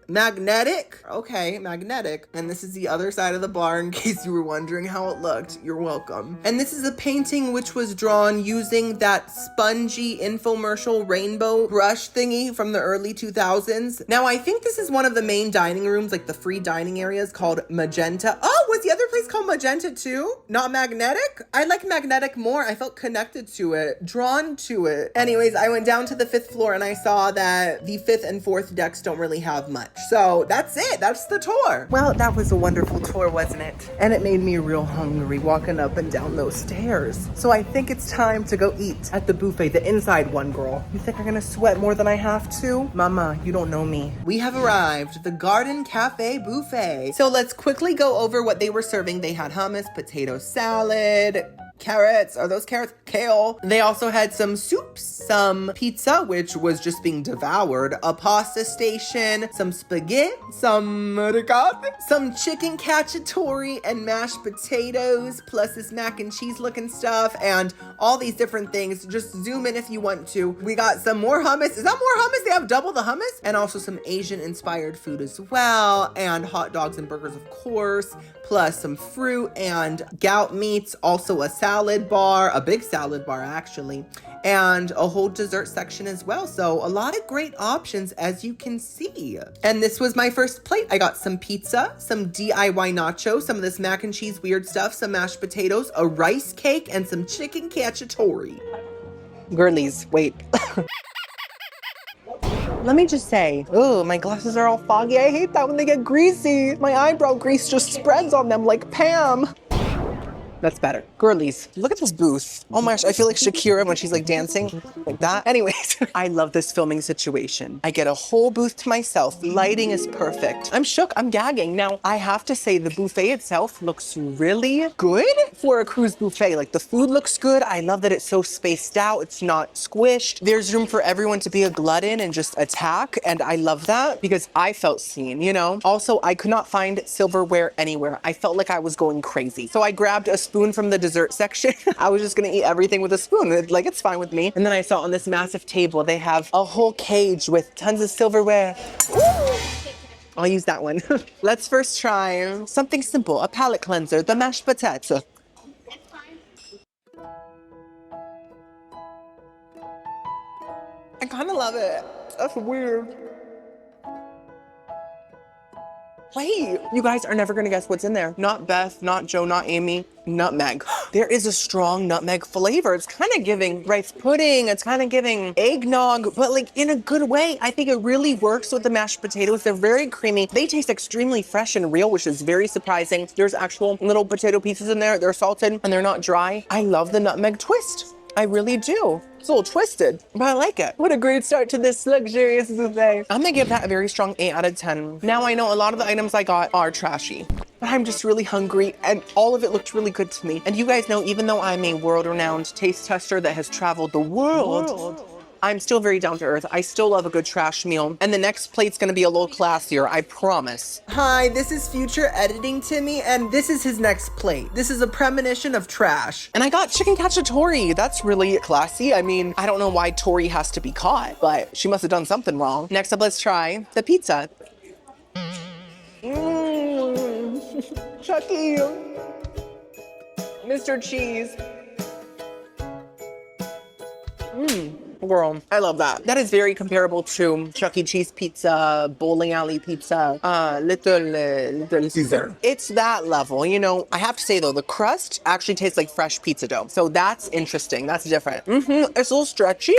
Magnetic? Okay, magnetic. And this is the other side of the bar in case you were wondering how it looked. You're welcome. And this is a painting which was drawn using that spongy infomercial rainbow brush thingy from the early 2000s. Now, I think this is one of the main dining rooms, like the free dining areas called Magenta. Oh, was the other place called Magenta too? Not Magnetic? I like Magnetic more. I felt connected to it, drawn to it. Anyways, I went down to the 5th floor and I saw that the 5th and 4th decks don't really have much. So that's it. That's the tour. Well, that was a wonderful tour, wasn't it? And it made me real hungry walking up and down those stairs. So I think it's time to go eat at the buffet, the inside one, girl. You think I'm gonna sweat more than I have to? Mama, you don't know me. We have arrived, the Garden Cafe Buffet. So let's quickly go over what they were serving. They had hummus, potato salad, carrots. Are those carrots? Kale. They also had some soups, some pizza, which was just being devoured, a pasta station, some spaghetti, some ricotta, some chicken cacciatore and mashed potatoes, plus this mac and cheese looking stuff, and all these different things. Just zoom in if you want to. We got some more hummus. Is that more hummus? They have double the hummus, and also some Asian inspired food as well, and hot dogs and burgers, of course, plus some fruit and gout meats, also a salad bar, a big salad bar actually, and a whole dessert section as well. So a lot of great options, as you can see. And this was my first plate. I got some pizza, some DIY nachos, some of this mac and cheese weird stuff, some mashed potatoes, a rice cake, and some chicken cacciatore. Girlies, wait. Let me just say, oh, my glasses are all foggy. I hate that when they get greasy. My eyebrow grease just spreads on them like Pam. That's better. Girlies, look at this booth. Oh my gosh, I feel like Shakira when she's like dancing like that. Anyways, I love this filming situation. I get a whole booth to myself. Lighting is perfect. I'm shook, I'm gagging. Now, I have to say the buffet itself looks really good for a cruise buffet. Like the food looks good. I love that it's so spaced out. It's not squished. There's room for everyone to be a glutton and just attack. And I love that because I felt seen, you know? Also, I could not find silverware anywhere. I felt like I was going crazy. So I grabbed a spoon from the dessert section. I was just gonna eat everything with a spoon. Like, it's fine with me. And then I saw on this massive table, they have a whole cage with tons of silverware. Ooh. I'll use that one. Let's first try something simple, a palate cleanser, the mashed potato. I kind of love it. That's weird. Wait, you guys are never gonna guess what's in there. Not Beth, not Joe, not Amy, nutmeg. There is a strong nutmeg flavor. It's kind of giving rice pudding. It's kind of giving eggnog, but like in a good way. I think it really works with the mashed potatoes. They're very creamy. They taste extremely fresh and real, which is very surprising. There's actual little potato pieces in there. They're salted and they're not dry. I love the nutmeg twist. I really do. It's a little twisted, but I like it. What a great start to this luxurious buffet. I'm gonna give that a very strong 8 out of 10. Now I know a lot of the items I got are trashy, but I'm just really hungry and all of it looked really good to me. And you guys know, even though I'm a world-renowned taste tester that has traveled the world, I'm still very down to earth. I still love a good trash meal. And the next plate's gonna be a little classier, I promise. Hi, this is future editing Timmy, and this is his next plate. This is a premonition of trash. And I got chicken cacciatore. That's really classy. I mean, I don't know why Tori has to be caught, but she must have done something wrong. Next up, let's try the pizza. Chucky. Mr. Cheese. Girl, I love that. That is very comparable to Chuck E. Cheese pizza, bowling alley pizza, Little Caesar. It's that level, you know. I have to say though, the crust actually tastes like fresh pizza dough. So that's interesting. That's different. It's a little stretchy.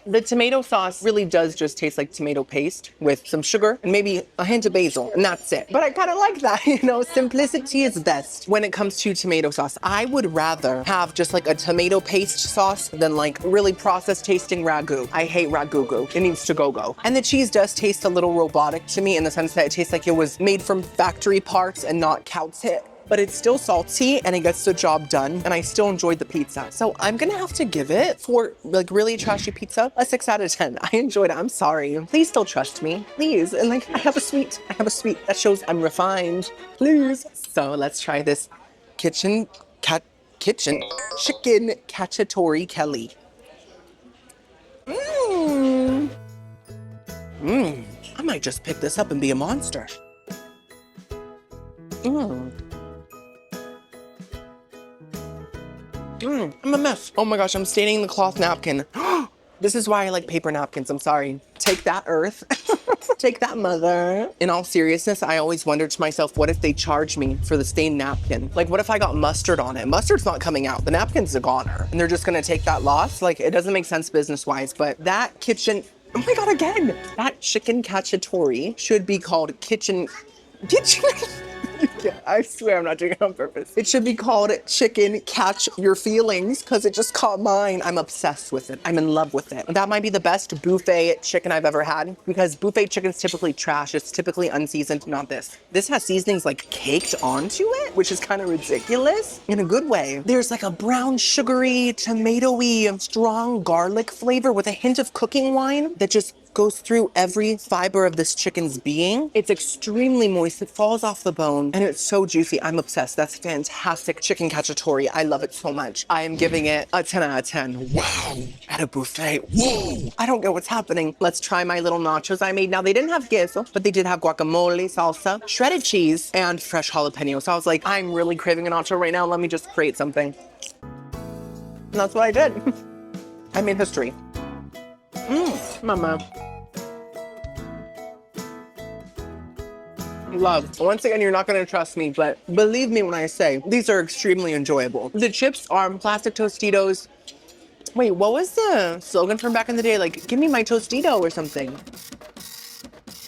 The tomato sauce really does just taste like tomato paste with some sugar and maybe a hint of basil, and that's it. But I kind of like that, you know, simplicity is best when it comes to tomato sauce. I would rather have just like a tomato paste sauce than like really processed tasting ragu. I hate ragu. It needs to go. And the cheese does taste a little robotic to me in the sense that it tastes like it was made from factory parts and not cow's tit. But it's still salty and it gets the job done, and I still enjoyed the pizza. So I'm gonna have to give it, for like really trashy pizza, a 6 out of 10. I enjoyed it, I'm sorry. Please still trust me, please. And like, I have a sweet that shows I'm refined, please. So let's try this chicken cacciatore Kelly. I might just pick this up and be a monster. I'm a mess. Oh my gosh, I'm staining the cloth napkin. This is why I like paper napkins, I'm sorry. Take that, Earth. Take that, Mother. In all seriousness, I always wondered to myself, what if they charge me for the stained napkin? Like, what if I got mustard on it? Mustard's not coming out. The napkin's a goner. And they're just gonna take that loss? Like, it doesn't make sense business-wise, but that kitchen... Oh my God, again! That chicken cacciatore should be called kitchen... I swear I'm not doing it on purpose. It should be called Chicken Catch Your Feelings because it just caught mine. I'm obsessed with it. I'm in love with it. That might be the best buffet chicken I've ever had because buffet chicken's typically trash. It's typically unseasoned, not this. This has seasonings like caked onto it, which is kind of ridiculous in a good way. There's like a brown, sugary, tomatoey, strong garlic flavor with a hint of cooking wine that just goes through every fiber of this chicken's being. It's extremely moist. It falls off the bone and it's so juicy. I'm obsessed. That's fantastic chicken cacciatore. I love it so much. I am giving it a 10 out of 10. Wow. At a buffet. Whoa. I don't get what's happening. Let's try my little nachos I made. Now they didn't have queso, but they did have guacamole, salsa, shredded cheese, and fresh jalapeno. So I was like, I'm really craving a nacho right now. Let me just create something. And that's what I did. I made history. Mama. Love. Once again, you're not going to trust me, but believe me when I say these are extremely enjoyable. The chips are plastic Tostitos. Wait, what was the slogan from back in the day? Like, give me my Tostito or something.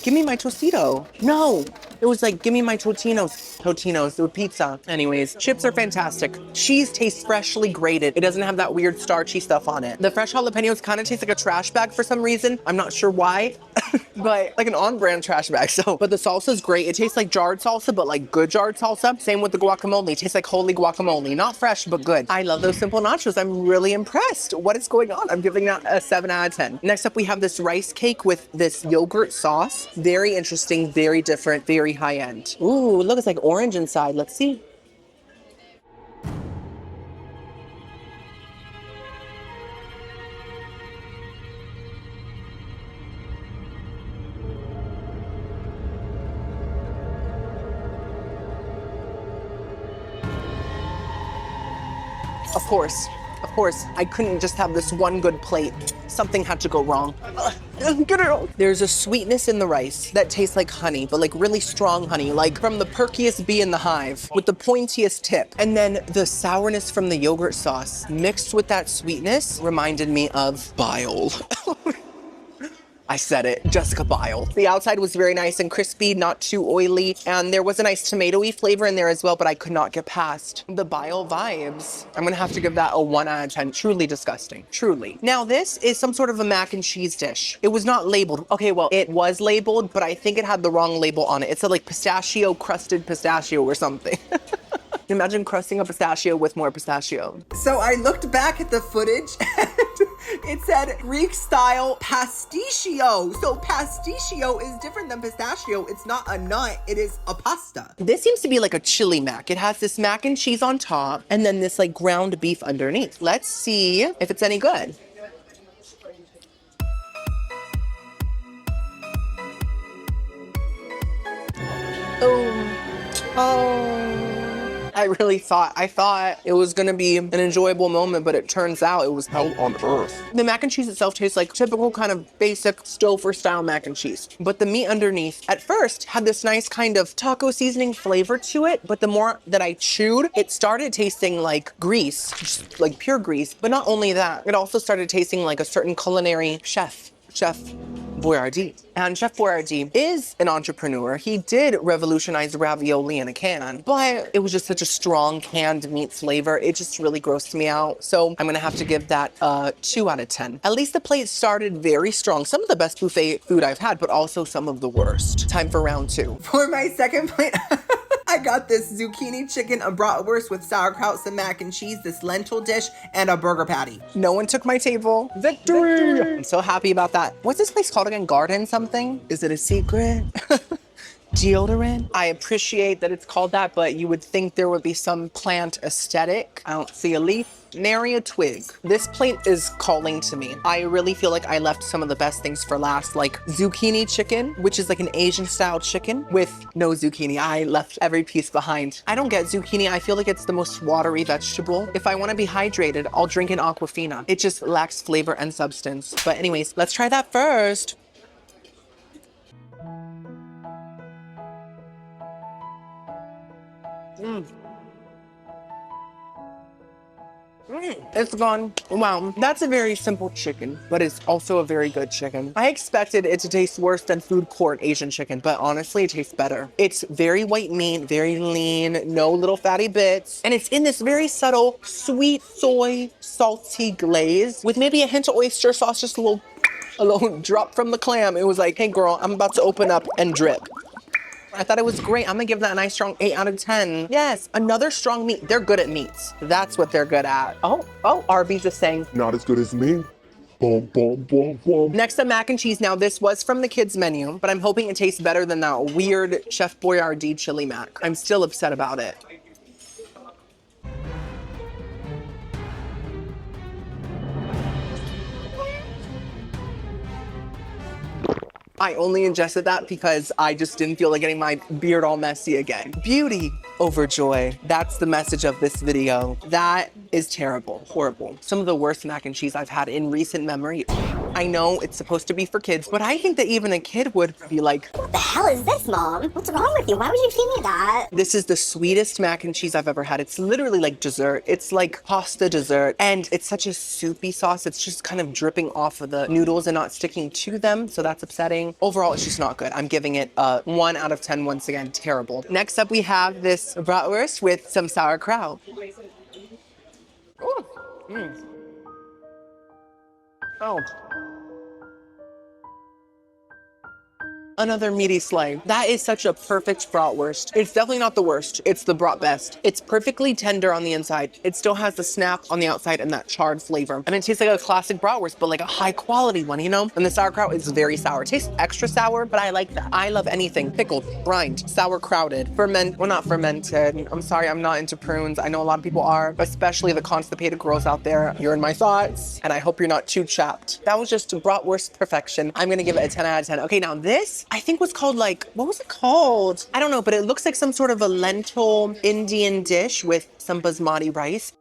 Give me my Tostito. No, it was like, give me my Totinos with pizza. Anyways, chips are fantastic. Cheese tastes freshly grated. It doesn't have that weird starchy stuff on it. The fresh jalapenos kind of taste like a trash bag for some reason. I'm not sure why, but like an on-brand trash bag. So, but the salsa is great. It tastes like jarred salsa, but like good jarred salsa. Same with the guacamole. It tastes like holy guacamole. Not fresh, but good. I love those simple nachos. I'm really impressed. What is going on? I'm giving that a 7 out of 10. Next up, we have this rice cake with this yogurt sauce. Very interesting, very different, very high end. Ooh, look, it's like orange inside. Let's see. Of course, I couldn't just have this one good plate. Something had to go wrong. Get it out. There's a sweetness in the rice that tastes like honey, but like really strong honey, like from the perkiest bee in the hive with the pointiest tip. And then the sourness from the yogurt sauce mixed with that sweetness reminded me of bile. I said it, Jessica Biel. The outside was very nice and crispy, not too oily, and there was a nice tomatoey flavor in there as well, but I could not get past the bile vibes. I'm gonna have to give that a 1 out of 10. Truly disgusting, truly. Now this is some sort of a mac and cheese dish. It was not labeled. Okay, well, it was labeled, but I think it had the wrong label on it. It said like pistachio, crusted pistachio or something. Imagine crusting a pistachio with more pistachio. So I looked back at the footage and it said Greek style pasticcio. So pasticcio is different than pistachio. It's not a nut, it is a pasta. This seems to be like a chili mac. It has this mac and cheese on top and then this like ground beef underneath. Let's see if it's any good. Oh. I thought it was gonna be an enjoyable moment, but it turns out it was Hell on earth. The mac and cheese itself tastes like typical kind of basic Stouffer style mac and cheese. But the meat underneath at first had this nice kind of taco seasoning flavor to it. But the more that I chewed, it started tasting like grease, just like pure grease. But not only that, it also started tasting like a certain culinary chef Boyardee. And Chef Boyardee is an entrepreneur. He did revolutionize ravioli in a can, but it was just such a strong canned meat flavor. It just really grossed me out. So I'm gonna have to give that a 2 out of 10. At least the plate started very strong. Some of the best buffet food I've had, but also some of the worst. Time for round 2. For my second plate, I got this zucchini chicken, a bratwurst with sauerkraut, some mac and cheese, this lentil dish, and a burger patty. No one took my table. Victory! I'm so happy about that. What's this place called again? Garden something? Is it a secret? Deodorant? I appreciate that it's called that, but you would think there would be some plant aesthetic. I don't see a leaf. Nary a twig. This plate is calling to me. I really feel like I left some of the best things for last, like zucchini chicken, which is like an Asian style chicken with no zucchini. I left every piece behind. I don't get zucchini. I feel like it's the most watery vegetable. If I want to be hydrated, I'll drink an Aquafina. It just lacks flavor and substance. But anyways, let's try that first. It's gone. Wow, that's a very simple chicken, but it's also a very good chicken. I expected it to taste worse than food court Asian chicken, but honestly, it tastes better. It's very white meat, very lean, no little fatty bits, and it's in this very subtle, sweet soy, salty glaze with maybe a hint of oyster sauce, just a little drop from the clam. It was like, hey girl, I'm about to open up and drip. I thought it was great. I'm gonna give that a nice strong 8 out of 10. Yes, another strong meat. They're good at meats. That's what they're good at. Oh, Arby's is saying. Not as good as me. Boom, boom, boom, boom. Next up, mac and cheese. Now, this was from the kids' menu, but I'm hoping it tastes better than that weird Chef Boyardee chili mac. I'm still upset about it. I only ingested that because I just didn't feel like getting my beard all messy again. Beauty over joy. That's the message of this video. That is terrible, horrible. Some of the worst mac and cheese I've had in recent memory. I know it's supposed to be for kids, but I think that even a kid would be like, what the hell is this, Mom? What's wrong with you? Why would you feed me that? This is the sweetest mac and cheese I've ever had. It's literally like dessert. It's like pasta dessert, and it's such a soupy sauce. It's just kind of dripping off of the noodles and not sticking to them, so that's upsetting. Overall, it's just not good. I'm giving it a 1 out of 10 once again. Terrible. Next up, we have this bratwurst with some sauerkraut. Ooh. Oh. Another meaty slay. That is such a perfect bratwurst. It's definitely not the worst. It's the brat best. It's perfectly tender on the inside. It still has the snap on the outside and that charred flavor. And it tastes like a classic bratwurst, but like a high quality one, you know? And the sauerkraut is very sour. It tastes extra sour, but I like that. I love anything pickled, brined, sauerkrauted, not fermented. I'm sorry, I'm not into prunes. I know a lot of people are, especially the constipated girls out there. You're in my thoughts, and I hope you're not too chapped. That was just bratwurst perfection. I'm gonna give it a 10 out of 10. Okay, now this, I think was called like, what was it called? I don't know, but it looks like some sort of a lentil Indian dish with some basmati rice.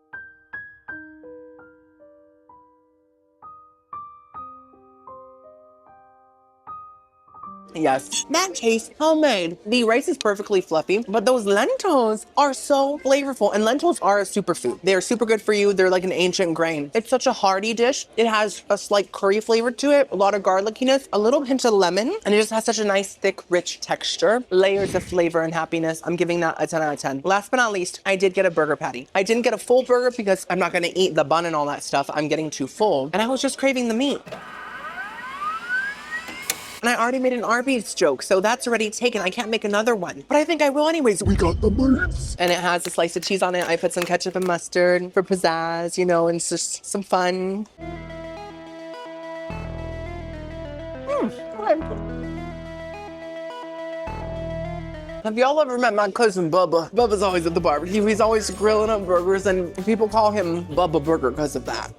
Yes, that tastes homemade. The rice is perfectly fluffy, but those lentils are so flavorful, and lentils are a superfood. They're super good for you. They're like an ancient grain. It's such a hearty dish. It has a slight curry flavor to it, a lot of garlickiness, a little hint of lemon, and it just has such a nice, thick, rich texture. Layers of flavor and happiness. I'm giving that a 10 out of 10. Last but not least, I did get a burger patty. I didn't get a full burger because I'm not gonna eat the bun and all that stuff. I'm getting too full, and I was just craving the meat. And I already made an Arby's joke, so that's already taken. I can't make another one, but I think I will anyways. We got the meats. And it has a slice of cheese on it. I put some ketchup and mustard for pizzazz, you know, and it's just some fun. Have y'all ever met my cousin Bubba? Bubba's always at the barbecue. He's always grilling up burgers, and people call him Bubba Burger because of that.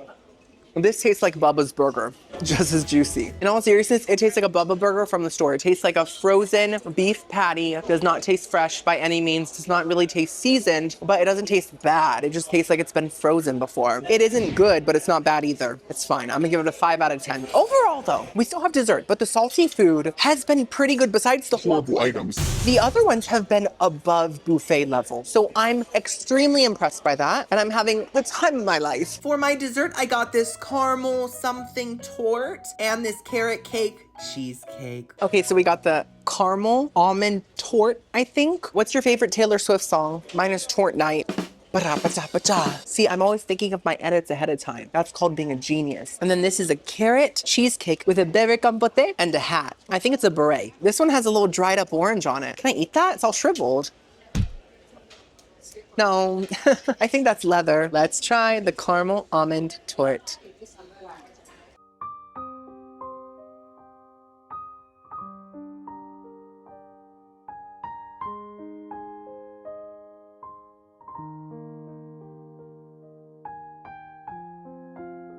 This tastes like Bubba's burger, just as juicy. In all seriousness, it tastes like a Bubba burger from the store. It tastes like a frozen beef patty. Does not taste fresh by any means. Does not really taste seasoned, but it doesn't taste bad. It just tastes like it's been frozen before. It isn't good, but it's not bad either. It's fine. I'm gonna give it a 5 out of 10. Overall though, we still have dessert, but the salty food has been pretty good besides the Horrible items. The other ones have been above buffet level. So I'm extremely impressed by that. And I'm having the time of my life. For my dessert, I got this caramel something tort and this carrot cake cheesecake. Okay, so we got the caramel almond tort, I think. What's your favorite Taylor Swift song? Mine is Tort Night. Ba-da-ba-da-ba-da. See, I'm always thinking of my edits ahead of time. That's called being a genius. And then this is a carrot cheesecake with a berry compote and a hat. I think it's a beret. This one has a little dried up orange on it. Can I eat that? It's all shriveled. No, I think that's leather. Let's try the caramel almond tort.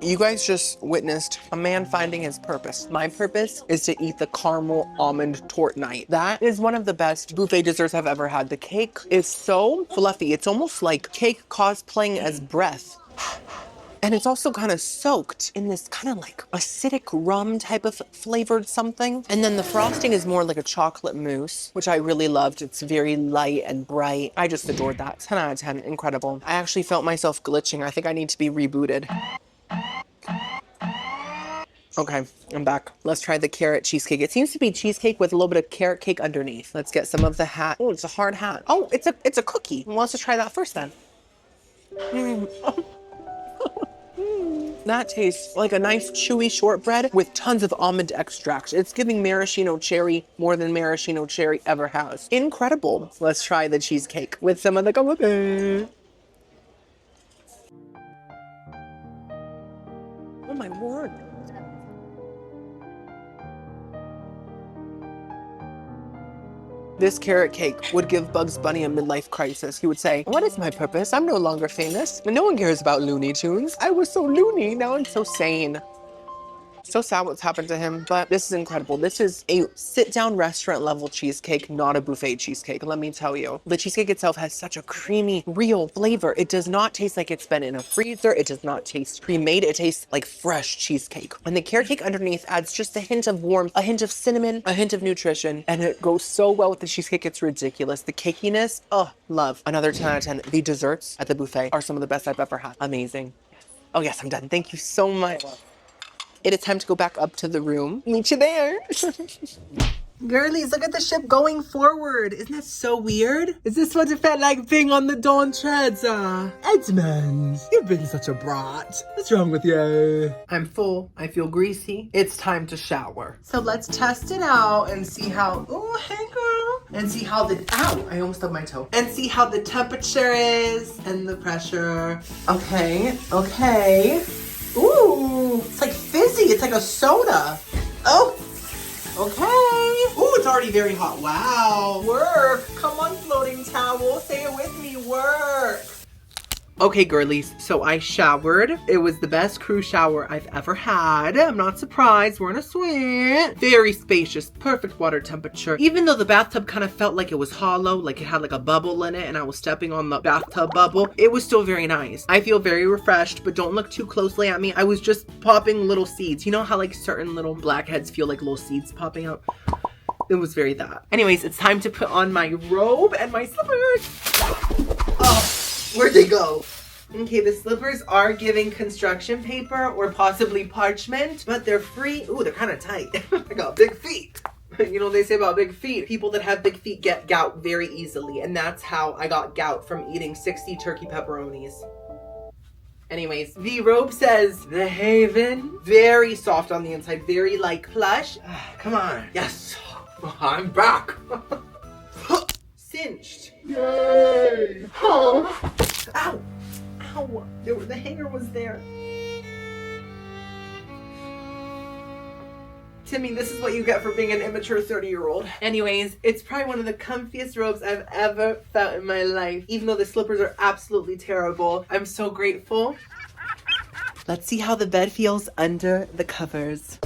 You guys just witnessed a man finding his purpose. My purpose is to eat the caramel almond tort night. That is one of the best buffet desserts I've ever had. The cake is so fluffy. It's almost like cake cosplaying as breath. And it's also kind of soaked in this kind of like acidic rum type of flavored something. And then the frosting is more like a chocolate mousse, which I really loved. It's very light and bright. I just adored that. 10 out of 10, incredible. I actually felt myself glitching. I think I need to be rebooted. Okay, I'm back. Let's try the carrot cheesecake. It seems to be cheesecake with a little bit of carrot cake underneath. Let's get some of the hat. Oh, it's a hard hat. Oh, it's a cookie. Who wants to try that first then? That tastes like a nice chewy shortbread with tons of almond extract. It's giving maraschino cherry more than maraschino cherry ever has. Incredible. Let's try the cheesecake with some of the camembert. Oh my word. This carrot cake would give Bugs Bunny a midlife crisis. He would say, "What is my purpose? I'm no longer famous. And no one cares about Looney Tunes. I was so loony, now I'm so sane." So sad what's happened to him, but this is incredible. This is a sit-down restaurant level cheesecake, not a buffet cheesecake, let me tell you. The cheesecake itself has such a creamy, real flavor. It does not taste like it's been in a freezer. It does not taste pre-made. It tastes like fresh cheesecake. And the carrot cake underneath adds just a hint of warmth, a hint of cinnamon, a hint of nutrition, and it goes so well with the cheesecake, it's ridiculous. The cakiness, oh, love. Another 10 out of 10. The desserts at the buffet are some of the best I've ever had. Amazing. Oh yes, I'm done. Thank you so much. It is time to go back up to the room. Meet you there. Girlies, look at the ship going forward. Isn't that so weird? Is this what it felt like being on the Dawn Treads? Edmund, you've been such a brat. What's wrong with you? I'm full. I feel greasy. It's time to shower. So let's test it out and see how, oh, hey girl. And see how the, ow, I almost stubbed my toe. And see how the temperature is and the pressure. Okay. Ooh, it's like fizzy. It's like a soda. Oh, okay. Ooh, it's already very hot. Wow. Work. Come on, floating towel. Say it with me. Work. Okay, girlies, so I showered. It was the best cruise shower I've ever had. I'm not surprised, we're in a suite. Very spacious, perfect water temperature. Even though the bathtub kind of felt like it was hollow, like it had like a bubble in it and I was stepping on the bathtub bubble, it was still very nice. I feel very refreshed, but don't look too closely at me. I was just popping little seeds. You know how like certain little blackheads feel like little seeds popping out? It was very that. Anyways, it's time to put on my robe and my slippers. Oh. Where'd they go? Okay, the slippers are giving construction paper or possibly parchment, but they're free. Ooh, they're kind of tight. I got big feet. You know what they say about big feet? People that have big feet get gout very easily, and that's how I got gout from eating 60 turkey pepperonis. Anyways, the robe says The Haven. Very soft on the inside, very like plush. Come on. Yes, I'm back. Cinched. Yay! Oh. Ow! Ow! The hanger was there. Timmy, this is what you get for being an immature 30-year-old. Anyways, it's probably one of the comfiest robes I've ever felt in my life. Even though the slippers are absolutely terrible, I'm so grateful. Let's see how the bed feels under the covers.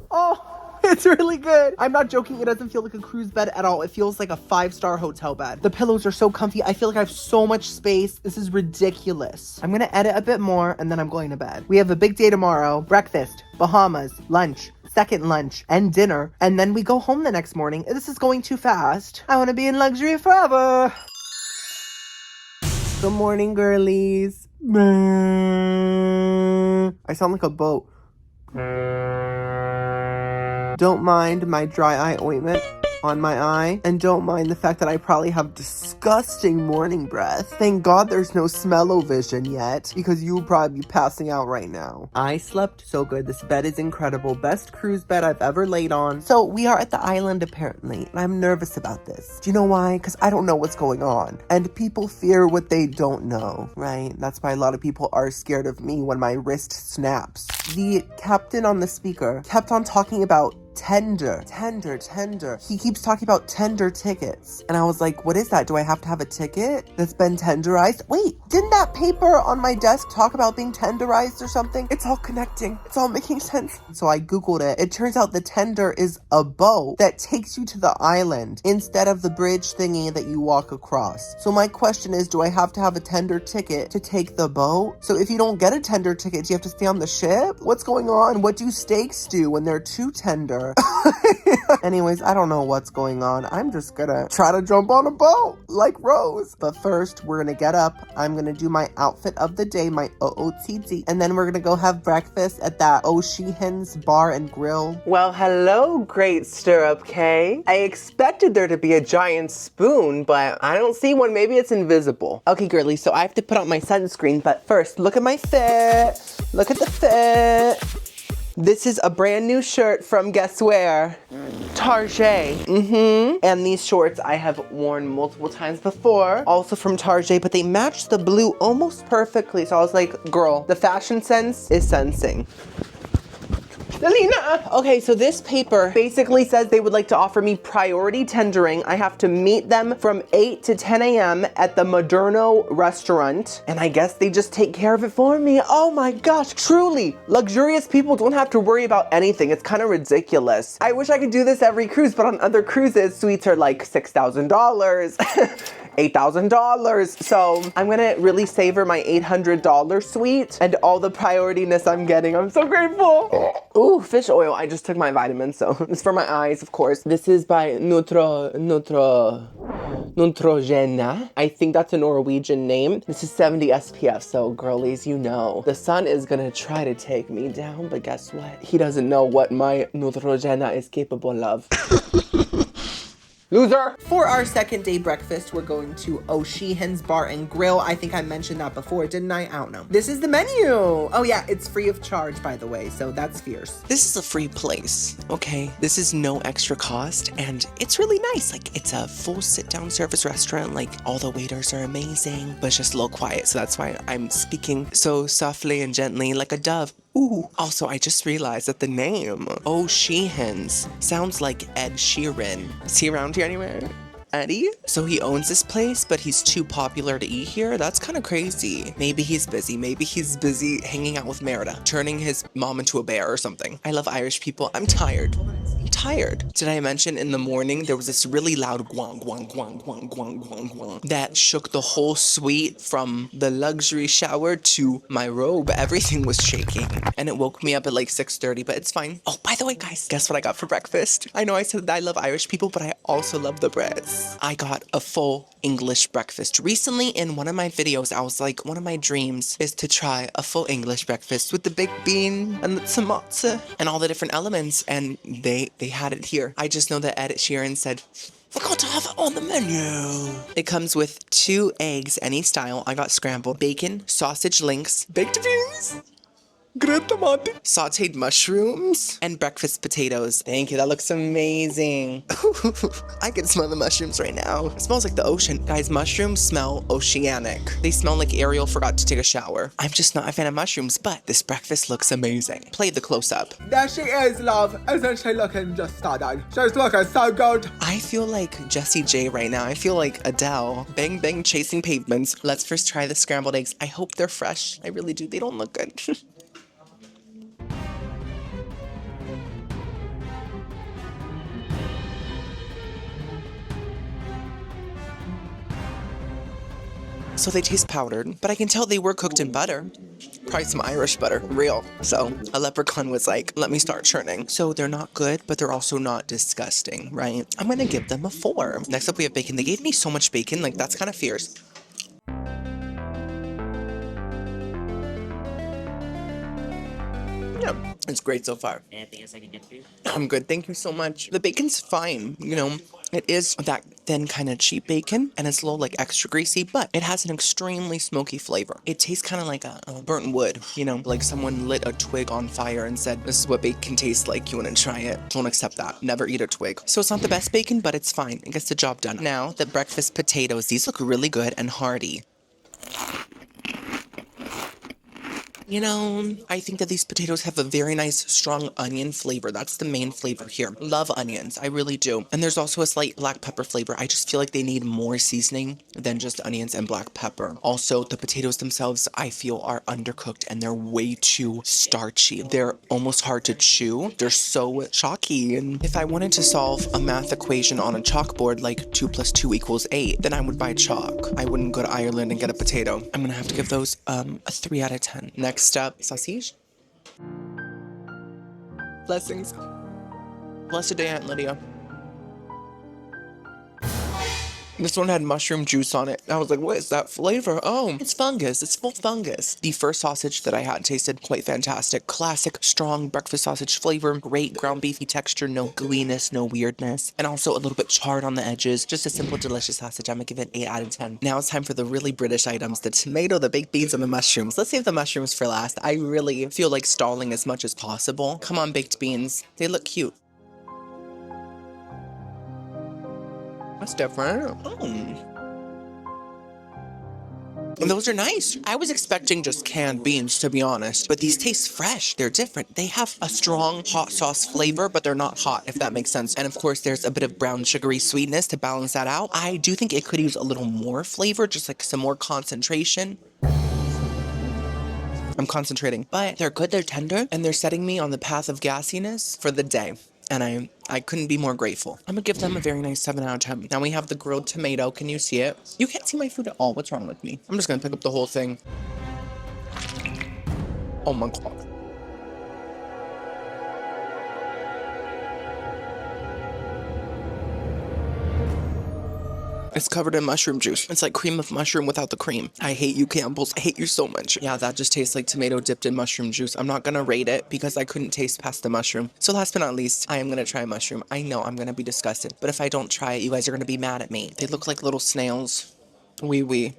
Oh, it's really good. I'm not joking. It doesn't feel like a cruise bed at all. It feels like a 5-star hotel bed. The pillows are so comfy. I feel like I have so much space. This is ridiculous. I'm gonna edit a bit more and then I'm going to bed. We have a big day tomorrow. Breakfast, Bahamas, lunch, second lunch, and dinner. And then we go home the next morning. This is going too fast. I want to be in luxury forever. Good morning, girlies. I sound like a boat. Don't mind my dry eye ointment on my eye, and don't mind the fact that I probably have disgusting morning breath. Thank God there's no smell-o-vision yet, because you would probably be passing out right now. I slept so good. This bed is incredible. Best cruise bed I've ever laid on. So we are at the island apparently, and I'm nervous about this. Do you know why? Because I don't know what's going on, and people fear what they don't know, right? That's why a lot of people are scared of me when my wrist snaps. The captain on the speaker kept on talking about tender. He keeps talking about tender tickets. And I was like, what is that? Do I have to have a ticket that's been tenderized? Wait, didn't that paper on my desk talk about being tenderized or something? It's all connecting. It's all making sense. So I Googled it. It turns out the tender is a boat that takes you to the island instead of the bridge thingy that you walk across. So my question is, do I have to have a tender ticket to take the boat? So if you don't get a tender ticket, do you have to stay on the ship? What's going on? What do steaks do when they're too tender? Anyways, I don't know what's going on. I'm just gonna try to jump on a boat like Rose. But first, we're gonna get up. I'm gonna do my outfit of the day, my OOTD. And then we're gonna go have breakfast at that O'Sheehan's Bar and Grill. Well, hello, Great Stirrup Cay. I expected there to be a giant spoon, but I don't see one. Maybe it's invisible. Okay, girly, so I have to put on my sunscreen. But first, look at my fit. Look at the fit. This is a brand new shirt from guess where? Target. And these shorts I have worn multiple times before, also from Target, but they match the blue almost perfectly. So I was like, girl, the fashion sense is sensing. Selena! Okay, so this paper basically says they would like to offer me priority tendering. I have to meet them from 8 to 10 a.m. at the Moderno restaurant. And I guess they just take care of it for me. Oh my gosh, truly. Luxurious people don't have to worry about anything. It's kind of ridiculous. I wish I could do this every cruise, but on other cruises, suites are like $6,000. $8,000. So I'm gonna really savor my $800 suite and all the priority-ness I'm getting. I'm so grateful. Ooh, fish oil. I just took my vitamins, so it's for my eyes, of course. This is by Neutrogena. I think that's a Norwegian name. This is 70 SPF, so girlies, you know. The sun is gonna try to take me down, but guess what? He doesn't know what my Neutrogena is capable of. Loser! For our second day breakfast, we're going to O'Sheehan's Bar and Grill. I think I mentioned that before, didn't I? I don't know. This is the menu. Oh yeah, it's free of charge, by the way, so that's fierce. This is a free place, okay? This is no extra cost, and it's really nice. Like, it's a full sit-down service restaurant. Like, all the waiters are amazing, but it's just a little quiet, so that's why I'm speaking so softly and gently like a dove. Ooh. Also, I just realized that the name O'Sheehan's sounds like Ed Sheeran. Is he around here anywhere? Eddie? So he owns this place, but he's too popular to eat here? That's kind of crazy. Maybe he's busy. Maybe he's busy hanging out with Merida, turning his mom into a bear or something. I love Irish people. I'm tired. Did I mention in the morning there was this really loud gwang, gwang, gwang, gwang, gwang, gwang, gwang that shook the whole suite from the luxury shower to my robe. Everything was shaking, and it woke me up at like 6:30, but it's fine. Oh, by the way, guys, guess what I got for breakfast? I know I said that I love Irish people, but I also love the Brits. I got a full English breakfast. Recently, in one of my videos, I was like, one of my dreams is to try a full English breakfast with the baked bean and the tomato and all the different elements, and they had it here. I just know that Ed Sheeran said, we're going to have it on the menu. It comes with 2 eggs, any style. I got scrambled, bacon, sausage links, baked beans, Sauteed mushrooms and breakfast potatoes. Thank you, that looks amazing. I can smell the mushrooms right now. It smells like the ocean. Guys, mushrooms smell oceanic. They smell like Ariel forgot to take a shower. I'm just not a fan of mushrooms, but this breakfast looks amazing. Play the close-up. There she is, love. Isn't she looking just stunning? She's looking so good. I feel like Jessie J right now. I feel like Adele. Bang, bang, chasing pavements. Let's first try the scrambled eggs. I hope they're fresh. I really do. They don't look good. So they taste powdered, but I can tell they were cooked in butter. Probably some Irish butter, real. So a leprechaun was like, let me start churning. So they're not good, but they're also not disgusting, right? I'm gonna give them a 4. Next up we have bacon. They gave me so much bacon, like that's kind of fierce. Yeah, it's great so far. Anything else I can get for you? I'm good, thank you so much. The bacon's fine, you know. It is that thin kind of cheap bacon, and it's a little like extra greasy, but it has an extremely smoky flavor. It tastes kind of like a burnt wood, you know, like someone lit a twig on fire and said, this is what bacon tastes like, you want to try it? Don't accept that. Never eat a twig. So it's not the best bacon, but it's fine. It gets the job done. Now, the breakfast potatoes. These look really good and hearty. You know, I think that these potatoes have a very nice, strong onion flavor. That's the main flavor here. Love onions, I really do. And there's also a slight black pepper flavor. I just feel like they need more seasoning than just onions and black pepper. Also, the potatoes themselves, I feel, are undercooked and they're way too starchy. They're almost hard to chew. They're so chalky. And if I wanted to solve a math equation on a chalkboard, like 2 + 2 = 8, then I would buy chalk. I wouldn't go to Ireland and get a potato. I'm gonna have to give those a 3 out of 10. Next up, sausage. Blessings. Blessed day, Aunt Lydia. This one had mushroom juice on it. I was like, what is that flavor? Oh, it's fungus. It's full fungus. The first sausage that I had tasted quite fantastic. Classic, strong breakfast sausage flavor. Great ground beefy texture. No gooiness, no weirdness. And also a little bit charred on the edges. Just a simple, delicious sausage. I'm gonna give it 8 out of 10. Now it's time for the really British items. The tomato, the baked beans, and the mushrooms. Let's save the mushrooms for last. I really feel like stalling as much as possible. Come on, baked beans. They look cute. That's different. And those are nice. I was expecting just canned beans, to be honest, but these taste fresh. They're different. They have a strong hot sauce flavor, but they're not hot, if that makes sense. And of course, there's a bit of brown sugary sweetness to balance that out. I do think it could use a little more flavor, just like some more concentration. I'm concentrating, but they're good, they're tender, and they're setting me on the path of gassiness for the day. And I couldn't be more grateful. I'm gonna give them a very nice 7 out of 10. Now we have the grilled tomato. Can you see it? You can't see my food at all. What's wrong with me? I'm just gonna pick up the whole thing. Oh my God. It's covered in mushroom juice. It's like cream of mushroom without the cream. I hate you, Campbell's. I hate you so much. Yeah, that just tastes like tomato dipped in mushroom juice. I'm not gonna rate it because I couldn't taste past the mushroom. So last but not least, I am gonna try mushroom. I know I'm gonna be disgusted, but if I don't try it, you guys are gonna be mad at me. They look like little snails. Wee wee.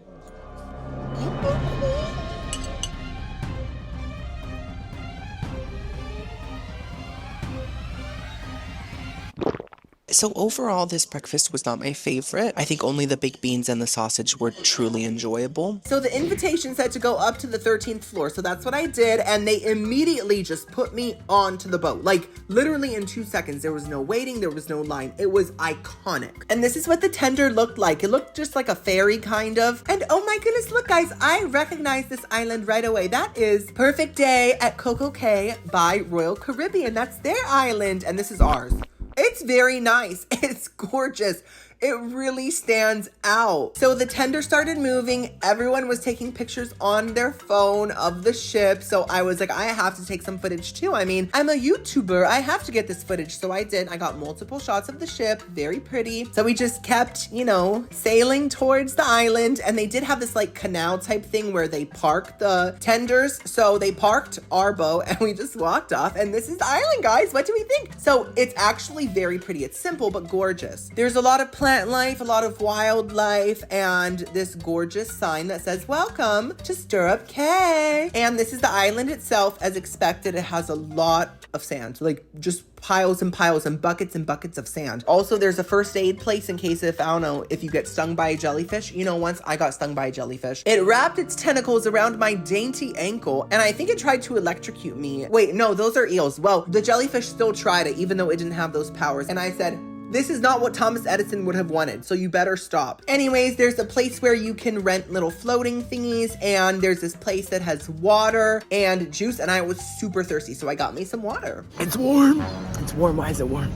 So overall, this breakfast was not my favorite. I think only the baked beans and the sausage were truly enjoyable. So the invitation said to go up to the 13th floor. So that's what I did. And they immediately just put me onto the boat. Like literally in 2 seconds. There was no waiting. There was no line. It was iconic. And this is what the tender looked like. It looked just like a ferry kind of. And oh my goodness, look guys, I recognize this island right away. That is Perfect Day at Coco Cay by Royal Caribbean. That's their island and this is ours. It's very nice. It's gorgeous. It really stands out. So the tender started moving. Everyone was taking pictures on their phone of the ship. So I was like, I have to take some footage too. I mean, I'm a YouTuber. I have to get this footage. So I did. I got multiple shots of the ship. Very pretty. So we just kept, you know, sailing towards the island. And they did have this like canal type thing where they parked the tenders. So they parked our boat and we just walked off. And this is the island, guys. What do we think? So it's actually very pretty. It's simple, but gorgeous. There's a lot of plant life, a lot of wildlife, and this gorgeous sign that says, welcome to Stirrup Cay. And this is the island itself. As expected, it has a lot of sand, like just piles and piles and buckets of sand. Also, there's a first aid place in case if, I don't know, if you get stung by a jellyfish. You know, once I got stung by a jellyfish. It wrapped its tentacles around my dainty ankle, and I think it tried to electrocute me. Wait, no, those are eels. Well, the jellyfish still tried it, even though it didn't have those powers. And I said, this is not what Thomas Edison would have wanted, so you better stop. Anyways, there's a place where you can rent little floating thingies, and there's this place that has water and juice, and I was super thirsty, so I got me some water. It's warm. It's warm. Why is it warm?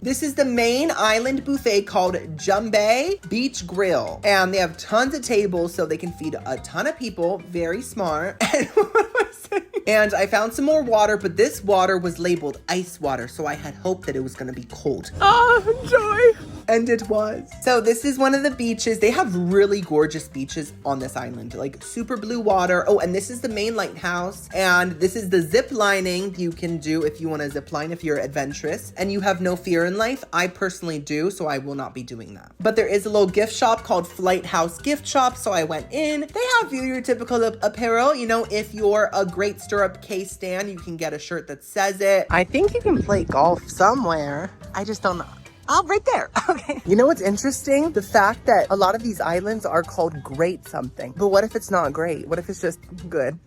This is the main island buffet called Jumbe Beach Grill, and they have tons of tables so they can feed a ton of people. Very smart. And what am I saying? And I found some more water, but this water was labeled ice water, so I had hoped that it was gonna be cold. Enjoy. And it was. So this is one of the beaches. They have really gorgeous beaches on this island, like super blue water. Oh, and this is the main lighthouse. And this is the zip lining you can do if you want to zip line, if you're adventurous and you have no fear in life. I personally do, so I will not be doing that. But there is a little gift shop called Flight House Gift Shop, so I went in. They have your typical apparel. You know, if you're a Great Stirrup Cay stan, you can get a shirt that says it. I think you can play golf somewhere. I just don't know. Oh, right there. Okay. You know what's interesting? The fact that a lot of these islands are called Great something. But what if it's not great? What if it's just good?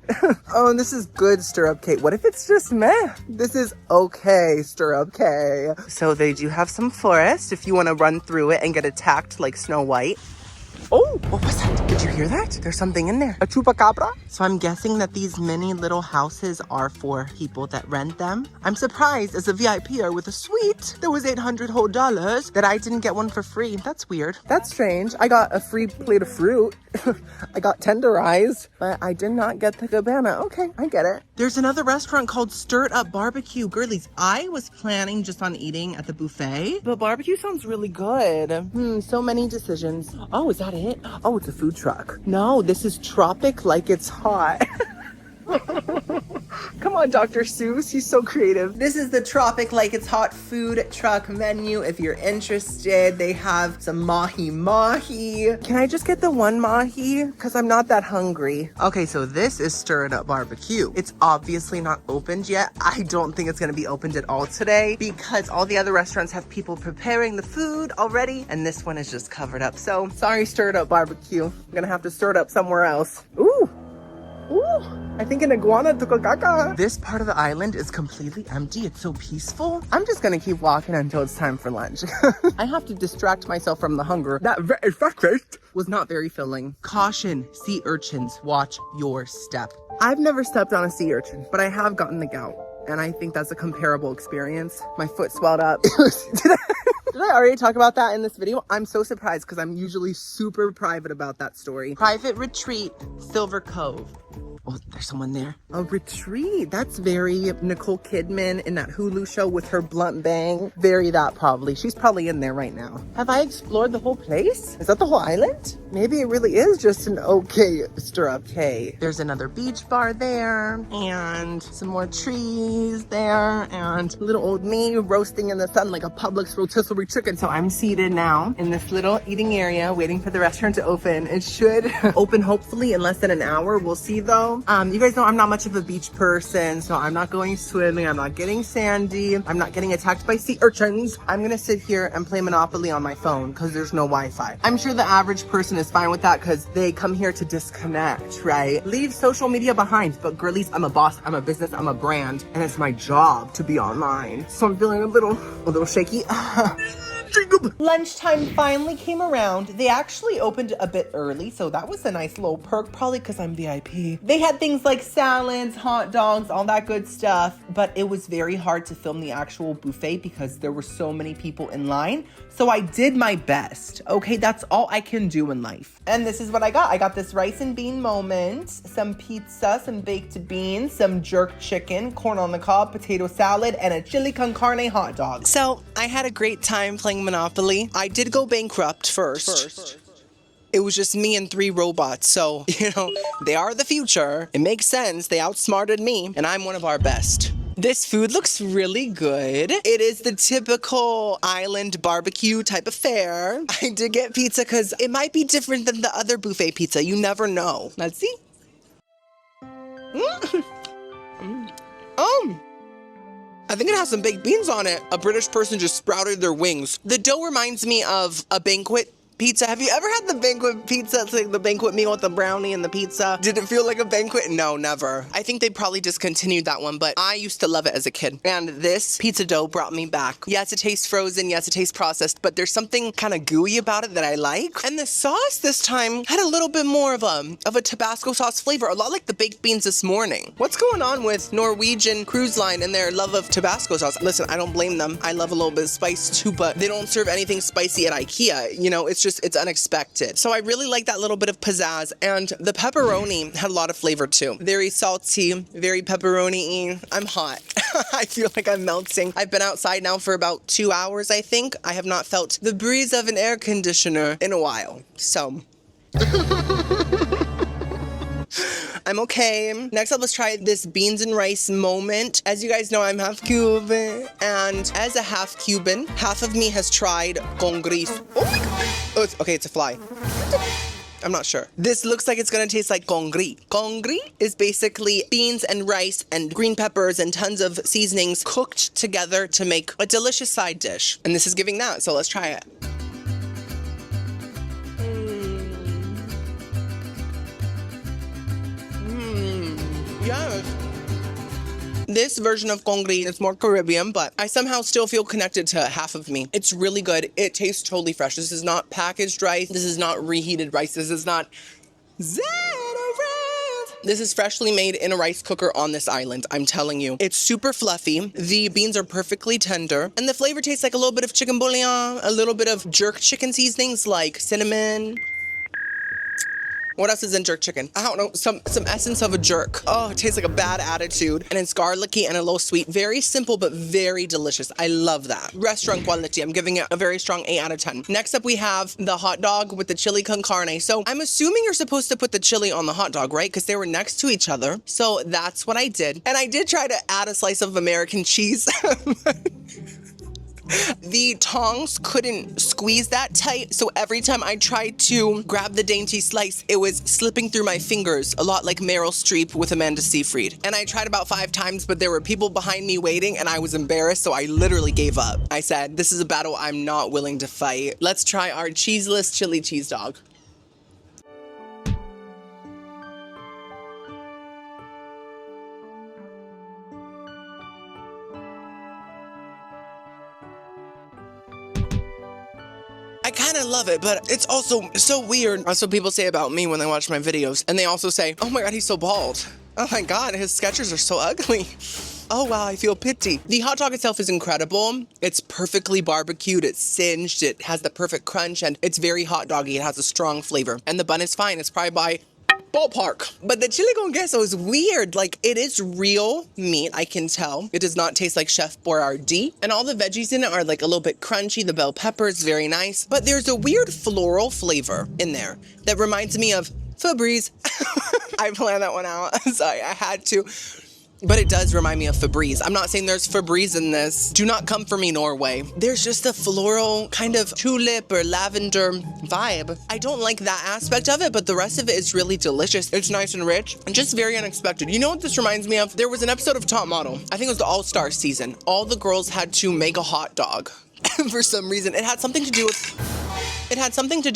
Oh, and this is good Stirrup Cay. What if it's just meh? This is okay Stirrup Cay. So they do have some forest if you want to run through it and get attacked like Snow White. Oh, what was that? Did you hear that? There's something in there. A chupacabra? So I'm guessing that these mini little houses are for people that rent them. I'm surprised as a VIPer with a suite, there was $800 whole that I didn't get one for free. That's weird. That's strange. I got a free plate of fruit. I got tenderized, but I did not get the cabana. Okay, I get it. There's another restaurant called Stirred Up Barbecue. Girlies, I was planning just on eating at the buffet, but barbecue sounds really good. So many decisions. Oh, is that it? Oh, it's a food truck. No, this is Tropic Like It's Hot. Come on, Dr. Seuss, he's so creative. This is the Tropic Like It's Hot food truck menu. If you're interested, they have some mahi-mahi. Can I just get the one mahi? Because I'm not that hungry. Okay, so this is Stirred Up Barbecue. It's obviously not opened yet. I don't think it's gonna be opened at all today because all the other restaurants have people preparing the food already, and this one is just covered up. So, sorry, Stirred Up Barbecue. I'm gonna have to stir it up somewhere else. Ooh. Ooh, I think an iguana took a caca. This part of the island is completely empty. It's so peaceful. I'm just gonna keep walking until it's time for lunch. I have to distract myself from the hunger. That breakfast was not very filling. Caution, sea urchins, watch your step. I've never stepped on a sea urchin, but I have gotten the gout. And I think that's a comparable experience. My foot swelled up. Did I already talk about that in this video? I'm so surprised because I'm usually super private about that story. Private retreat, Silver Cove. Oh, there's someone there. A retreat. That's very Nicole Kidman in that Hulu show with her blunt bang. Very that probably. She's probably in there right now. Have I explored the whole place? Is that the whole island? Maybe it really is just an okay Stirrup Cay. There's another beach bar there and some more trees there and little old me roasting in the sun like a Publix rotisserie chicken. So I'm seated now in this little eating area waiting for the restaurant to open. It should open hopefully in less than an hour. We'll see though. You guys know I'm not much of a beach person, so I'm not going swimming. I'm not getting sandy. I'm not getting attacked by sea urchins. I'm gonna sit here and play Monopoly on my phone because there's no Wi-Fi. I'm sure the average person is fine with that because they come here to disconnect, right? Leave social media behind. But girlies, I'm a boss, I'm a business, I'm a brand, and it's my job to be online. So I'm feeling a little shaky. Lunchtime finally came around. They actually opened a bit early, so that was a nice little perk, probably because I'm VIP. They had things like salads, hot dogs, all that good stuff, but it was very hard to film the actual buffet because there were so many people in line. So I did my best. Okay, that's all I can do in life. And this is what I got. I got this rice and bean moment, some pizza, some baked beans, some jerk chicken, corn on the cob, potato salad, and a chili con carne hot dog. So I had a great time playing Monopoly. I did go bankrupt first. It was just me and 3 robots, so, you know, they are the future. It makes sense. They outsmarted me, and I'm one of our best. This food looks really good. It is the typical island barbecue type of fare. I did get pizza because it might be different than the other buffet pizza. You never know. Let's see. I think it has some baked beans on it. A British person just sprouted their wings. The dough reminds me of a banquet pizza. Have you ever had the banquet pizza? It's like the banquet meal with the brownie and the pizza. Did it feel like a banquet? No, never. I think they probably discontinued that one, but I used to love it as a kid. And this pizza dough brought me back. Yes, it tastes frozen. Yes, it tastes processed, but there's something kind of gooey about it that I like. And the sauce this time had a little bit more of a Tabasco sauce flavor, a lot like the baked beans this morning. What's going on with Norwegian Cruise Line and their love of Tabasco sauce? Listen, I don't blame them. I love a little bit of spice too, but they don't serve anything spicy at IKEA. You know, it's unexpected. So I really like that little bit of pizzazz, and the pepperoni had a lot of flavor too. Very salty, very pepperoni-y. I'm hot. I feel like I'm melting. I've been outside now for about 2 hours, I think. I have not felt the breeze of an air conditioner in a while. So I'm okay. Next up, let's try this beans and rice moment. As you guys know, I'm half Cuban, and as a half Cuban, half of me has tried con gris. Oh my God. Oh, it's a fly. I'm not sure. This looks like it's gonna taste like con gris. Con gris is basically beans and rice and green peppers and tons of seasonings cooked together to make a delicious side dish. And this is giving that, so let's try it. Yes. This version of con gris is more Caribbean, but I somehow still feel connected to half of me. It's really good. It tastes totally fresh. This is not packaged rice. This is not reheated rice. This is not zero rice. This is freshly made in a rice cooker on this island. I'm telling you. It's super fluffy. The beans are perfectly tender. And the flavor tastes like a little bit of chicken bouillon, a little bit of jerk chicken seasonings like cinnamon. What else is in jerk chicken? I don't know, some essence of a jerk. Oh, it tastes like a bad attitude. And it's garlicky and a little sweet. Very simple, but very delicious. I love that. Restaurant quality. I'm giving it a very strong 8 out of 10. Next up, we have the hot dog with the chili con carne. So I'm assuming you're supposed to put the chili on the hot dog, right? Because they were next to each other. So that's what I did. And I did try to add a slice of American cheese. The tongs couldn't squeeze that tight, so every time I tried to grab the dainty slice, it was slipping through my fingers, a lot like Meryl Streep with Amanda Seyfried. And I tried about 5 times, but there were people behind me waiting, and I was embarrassed, so I literally gave up. I said, this is a battle I'm not willing to fight. Let's try our cheeseless chili cheese dog. I kind of love it, but it's also so weird. That's what people say about me when they watch my videos. And they also say, oh my God, he's so bald. Oh my God, his sketches are so ugly. Oh wow, I feel pity. The hot dog itself is incredible. It's perfectly barbecued, it's singed, it has the perfect crunch, and it's very hot doggy. It has a strong flavor. And the bun is fine. It's probably by ballpark. But the chili con queso is weird. Like, it is real meat, I can tell. It does not taste like Chef Boyardee. And all the veggies in it are like a little bit crunchy. The bell pepper is very nice. But there's a weird floral flavor in there that reminds me of Febreze. I planned that one out. Sorry, I had to. But it does remind me of Febreze. I'm not saying there's Febreze in this. Do not come for me, Norway. There's just a floral kind of tulip or lavender vibe. I don't like that aspect of it, but the rest of it is really delicious. It's nice and rich and just very unexpected. You know what this reminds me of? There was an episode of Top Model. I think it was the All-Star season. All the girls had to make a hot dog for some reason. It had something to do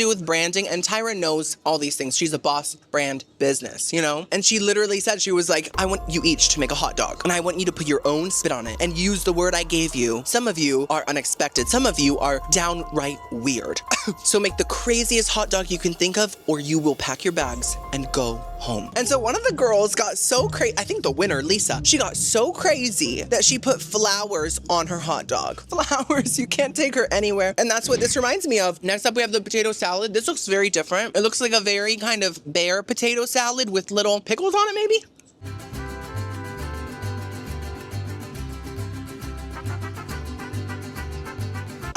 with branding, and Tyra knows all these things. She's a boss brand business, you know? And she literally said, she was like, I want you each to make a hot dog, and I want you to put your own spin on it and use the word I gave you. Some of you are unexpected. Some of you are downright weird. So make the craziest hot dog you can think of, or you will pack your bags and go home. And so one of the girls got so crazy, I think the winner, Lisa, she got so crazy that she put flowers on her hot dog. Flowers, you can't take her anywhere. And that's what this reminds me of. Next up, we have the potato salad. This looks very different. It looks like a very kind of bare potato salad with little pickles on it, maybe?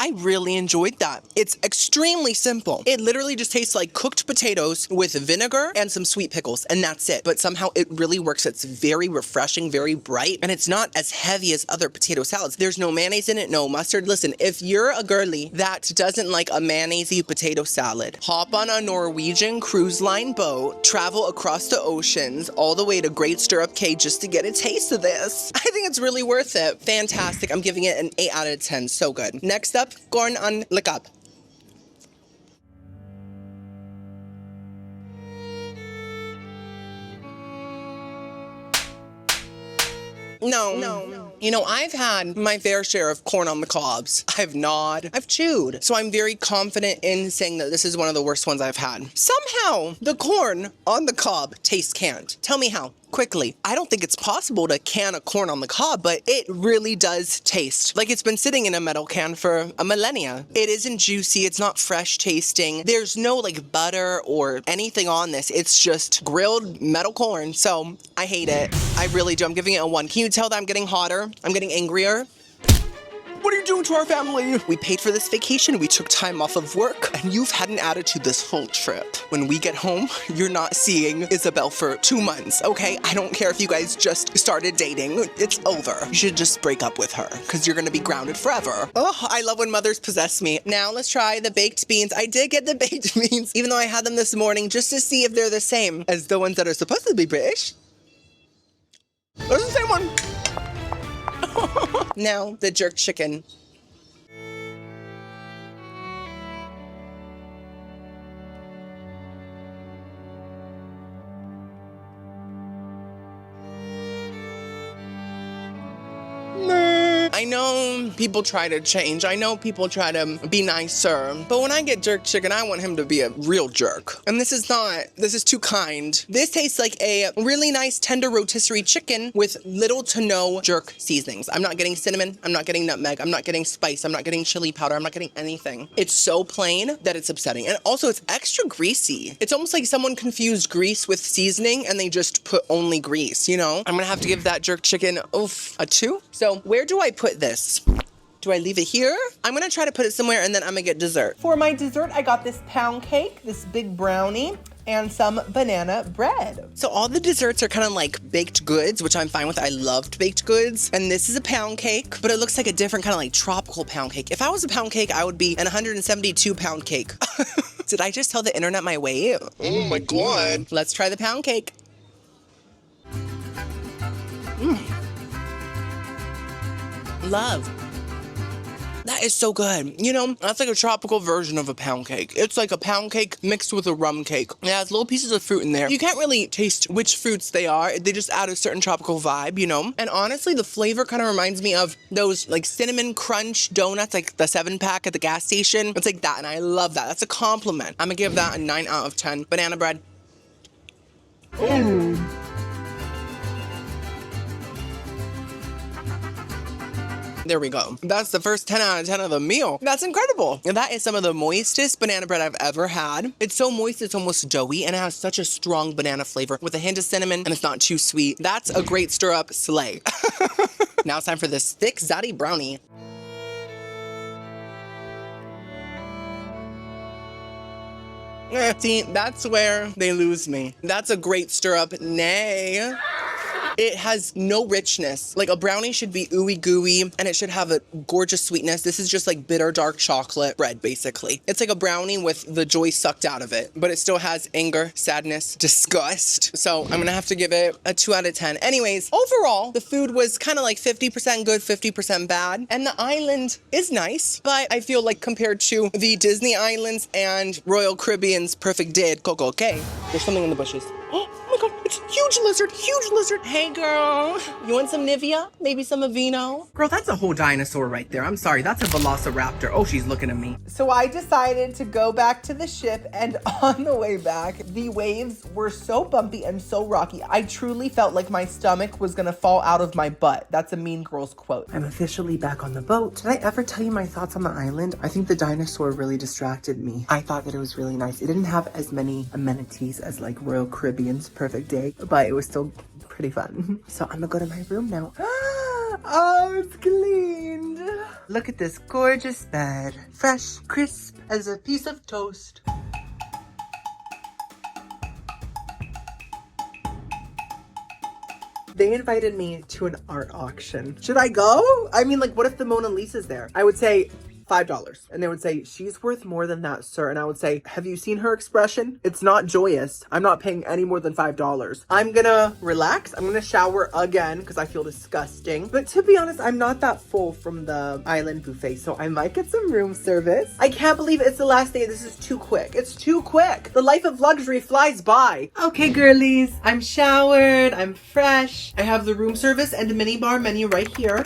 I really enjoyed that. It's extremely simple. It literally just tastes like cooked potatoes with vinegar and some sweet pickles, and that's it. But somehow it really works. It's very refreshing, very bright, and it's not as heavy as other potato salads. There's no mayonnaise in it, no mustard. Listen, if you're a girly that doesn't like a mayonnaisey potato salad, hop on a Norwegian Cruise Line boat, travel across the oceans all the way to Great Stirrup Cay just to get a taste of this. I think it's really worth it. Fantastic. I'm giving it an 8 out of 10. So good. Next up, corn on likap. No. You know, I've had my fair share of corn on the cobs. I've gnawed, I've chewed. So I'm very confident in saying that this is one of the worst ones I've had. Somehow, the corn on the cob tastes canned. Tell me how. Quickly. I don't think it's possible to can a corn on the cob, but it really does taste like it's been sitting in a metal can for a millennia. It isn't juicy. It's not fresh tasting. There's no like butter or anything on this. It's just grilled metal corn. So I hate it. I really do. I'm giving it a 1. Can you tell that I'm getting hotter? I'm getting angrier. What are you doing to our family? We paid for this vacation, we took time off of work, and you've had an attitude this whole trip. When we get home, you're not seeing Isabel for 2 months, okay? I don't care if you guys just started dating. It's over. You should just break up with her, because you're gonna be grounded forever. Oh, I love when mothers possess me. Now let's try the baked beans. I did get the baked beans, even though I had them this morning, just to see if they're the same as the ones that are supposed to be British. Those are the same one. Now, the jerk chicken. I know people try to change. I know people try to be nicer. But when I get jerk chicken, I want him to be a real jerk. And this is not. This is too kind. This tastes like a really nice tender rotisserie chicken with little to no jerk seasonings. I'm not getting cinnamon. I'm not getting nutmeg. I'm not getting spice. I'm not getting chili powder. I'm not getting anything. It's so plain that it's upsetting. And also it's extra greasy. It's almost like someone confused grease with seasoning and they just put only grease, you know? I'm gonna have to give that jerk chicken, a 2. So where do I put this? Do I leave it here? I'm gonna try to put it somewhere and then I'm gonna get dessert. For my dessert, I got this pound cake, this big brownie, and some banana bread. So all the desserts are kind of like baked goods, which I'm fine with. I loved baked goods. And this is a pound cake, but it looks like a different kind of like tropical pound cake. If I was a pound cake, I would be an 172 pound cake. Did I just tell the internet my weight? Oh my God. Let's try the pound cake. Love. That is so good. You know, that's like a tropical version of a pound cake. It's like a pound cake mixed with a rum cake. It has little pieces of fruit in there. You can't really taste which fruits they are. They just add a certain tropical vibe, you know? And honestly, the flavor kind of reminds me of those like cinnamon crunch donuts, like the 7-pack at the gas station. It's like that, and I love that. That's a compliment. I'm gonna give that a 9 out of 10. Banana bread. There we go. That's the first 10 out of 10 of the meal. That's incredible. And that is some of the moistest banana bread I've ever had. It's so moist, it's almost doughy, and it has such a strong banana flavor with a hint of cinnamon, and it's not too sweet. That's a Great Stirrup slay. Now it's time for this thick, zaddy brownie. See, that's where they lose me. That's a Great Stirrup, nay. It has no richness. Like a brownie should be ooey gooey and it should have a gorgeous sweetness. This is just like bitter dark chocolate bread, basically. It's like a brownie with the joy sucked out of it, but it still has anger, sadness, disgust. So I'm gonna have to give it a 2 out of 10. Anyways, overall, the food was kind of like 50% good, 50% bad. And the island is nice, but I feel like compared to the Disney Islands and Royal Caribbean's Perfect Day at Coco Cay, there's something in the bushes. Oh my God, it's a huge lizard, huge lizard. Hey girl, you want some Nivea? Maybe some Aveeno? Girl, that's a whole dinosaur right there. I'm sorry, that's a velociraptor. Oh, she's looking at me. So I decided to go back to the ship, and on the way back, the waves were so bumpy and so rocky. I truly felt like my stomach was gonna fall out of my butt. That's a Mean Girls quote. I'm officially back on the boat. Did I ever tell you my thoughts on the island? I think the dinosaur really distracted me. I thought that it was really nice. It didn't have as many amenities as like Royal Caribbean's Perfect Day, but it was still pretty fun. So I'm gonna go to my room now. Oh, it's cleaned. Look at this gorgeous bed. Fresh, crisp as a piece of toast. They invited me to an art auction. Should I go? I mean, like, what if the Mona Lisa's there? I would say $5. And they would say, she's worth more than that, sir. And I would say, have you seen her expression? It's not joyous. I'm not paying any more than $5. I'm gonna relax. I'm gonna shower again because I feel disgusting. But to be honest, I'm not that full from the island buffet, so I might get some room service. I can't believe it's the last day. This is too quick. It's too quick. The life of luxury flies by. Okay, girlies, I'm showered. I'm fresh. I have the room service and minibar menu right here.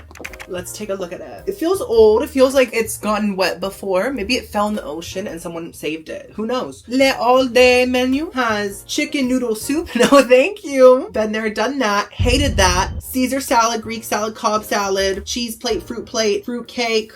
Let's take a look at it. It feels old. It feels like it's gotten wet before. Maybe it fell in the ocean and someone saved it. Who knows? Le all day menu has chicken noodle soup. No, thank you. Been there, done that. Hated that. Caesar salad, Greek salad, Cobb salad, cheese plate, fruit cake.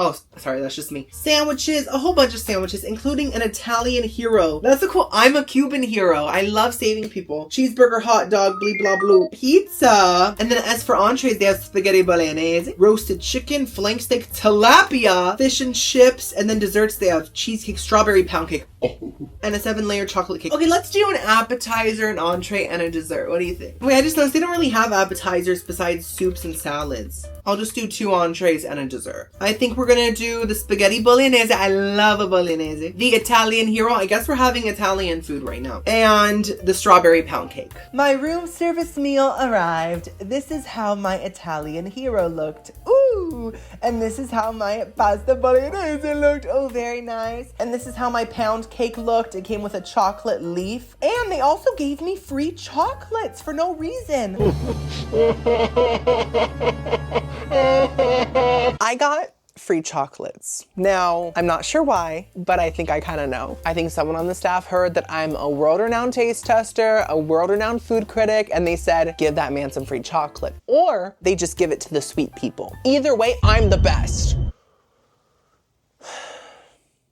Oh, sorry, that's just me. Sandwiches, a whole bunch of sandwiches, including an Italian hero. That's a cool, I'm a Cuban hero. I love saving people. Cheeseburger, hot dog, blee blah blue. Pizza. And then as for entrees, they have spaghetti bolognese, roasted chicken, flank steak, tilapia, fish and chips, and then desserts, they have cheesecake, strawberry pound cake, and a 7-layer chocolate cake. Okay, let's do an appetizer, an entree, and a dessert. What do you think? Wait, I just noticed they don't really have appetizers besides soups and salads. I'll just do 2 entrees and a dessert. I think we're gonna do the spaghetti bolognese. I love a bolognese. The Italian hero. I guess we're having Italian food right now. And the strawberry pound cake. My room service meal arrived. This is how my Italian hero looked. Ooh! And this is how my pasta bolognese looked. Oh, very nice. And this is how my pound cake looked. It came with a chocolate leaf. And they also gave me free chocolates for no reason. I got free chocolates. Now, I'm not sure why, but I think I kind of know. I think someone on the staff heard that I'm a world-renowned taste tester, a world-renowned food critic, and they said, give that man some free chocolate. Or they just give it to the sweet people. Either way, I'm the best.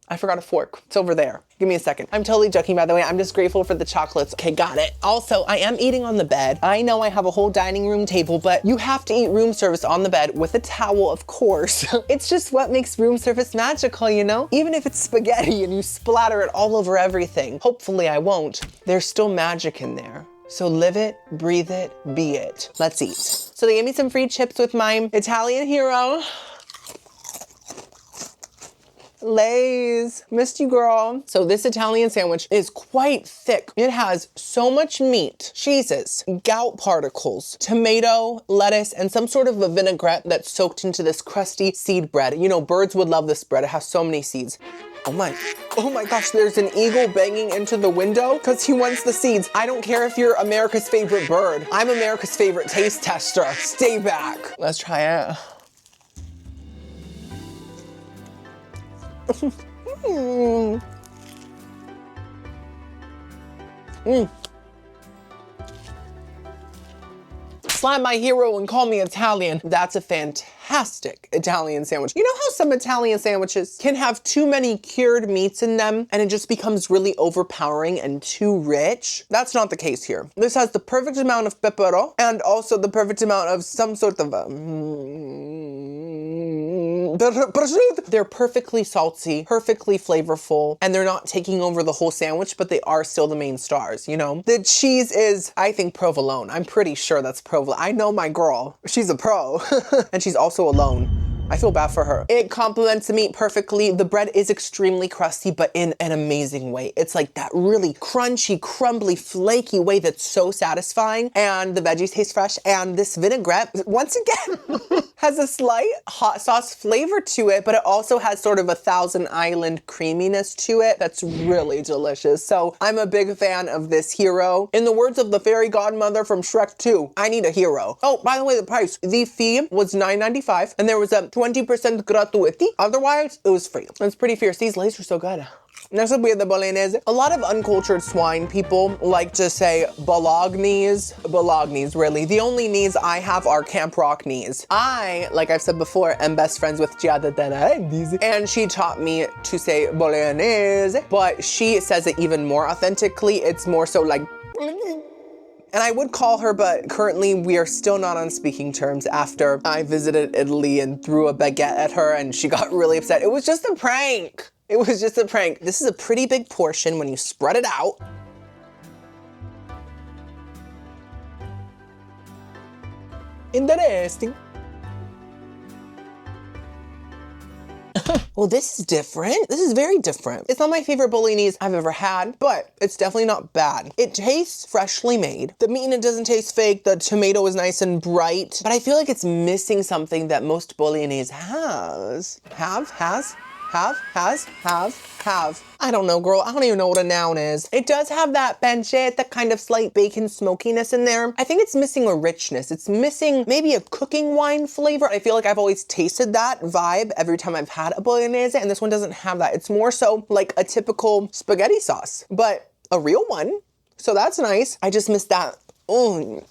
I forgot a fork. It's over there. Give me a second. I'm totally joking, by the way. I'm just grateful for the chocolates. Okay, got it. Also, I am eating on the bed. I know I have a whole dining room table, but you have to eat room service on the bed with a towel, of course. It's just what makes room service magical, you know? Even if it's spaghetti and you splatter it all over everything. Hopefully I won't. There's still magic in there. So live it, breathe it, be it. Let's eat. So they gave me some free chips with my Italian hero. Lay's. Missed you, girl. So this Italian sandwich is quite thick. It has so much meat, cheeses, gout particles, tomato, lettuce, and some sort of a vinaigrette that's soaked into this crusty seed bread. You know, birds would love this bread. It has so many seeds. Oh my gosh, there's an eagle banging into the window because he wants the seeds. I don't care if you're America's favorite bird. I'm America's favorite taste tester. Stay back. Let's try it. Slime my hero and call me Italian. That's a fantastic Italian sandwich. You know how some Italian sandwiches can have too many cured meats in them and it just becomes really overpowering and too rich? That's not the case here. This has the perfect amount of pepero and also the perfect amount of some sort of they're perfectly salty, perfectly flavorful, and they're not taking over the whole sandwich, but they are still the main stars, you know? The cheese is, I think, provolone. I'm pretty sure that's provolone. I know my girl. She's a pro. And she's also alone. I feel bad for her. It complements the meat perfectly. The bread is extremely crusty, but in an amazing way. It's like that really crunchy, crumbly, flaky way that's so satisfying. And the veggies taste fresh. And this vinaigrette, once again, has a slight hot sauce flavor to it, but it also has sort of a Thousand Island creaminess to it that's really delicious. So I'm a big fan of this hero. In the words of the fairy godmother from Shrek 2, I need a hero. Oh, by the way, the price. The fee was $9.95 and there was a 20% gratuity. Otherwise, it was free. It's pretty fierce. These lays are so good. Next up, we have the bolognese. A lot of uncultured swine people like to say bolognese. Bolognese, really. The only knees I have are Camp Rock knees. I, like I've said before, am best friends with Giada Denarendis, and she taught me to say bolognese, but she says it even more authentically. It's more so like And I would call her, but currently we are still not on speaking terms after I visited Italy and threw a baguette at her and she got really upset. It was just a prank. It was just a prank. This is a pretty big portion when you spread it out. Interesting. Well, this is different. This is very different. It's not my favorite bolognese I've ever had, but it's definitely not bad. It tastes freshly made. The meat in it doesn't taste fake. The tomato is nice and bright, but I feel like it's missing something that most bolognese has. Have. I don't know, girl. I don't even know what a noun is. It does have that pancetta kind of slight bacon smokiness in there. I think it's missing a richness. It's missing maybe a cooking wine flavor. I feel like I've always tasted that vibe every time I've had a bolognese, and this one doesn't have that. It's more so like a typical spaghetti sauce, but a real one. So that's nice. I just missed that. Oh,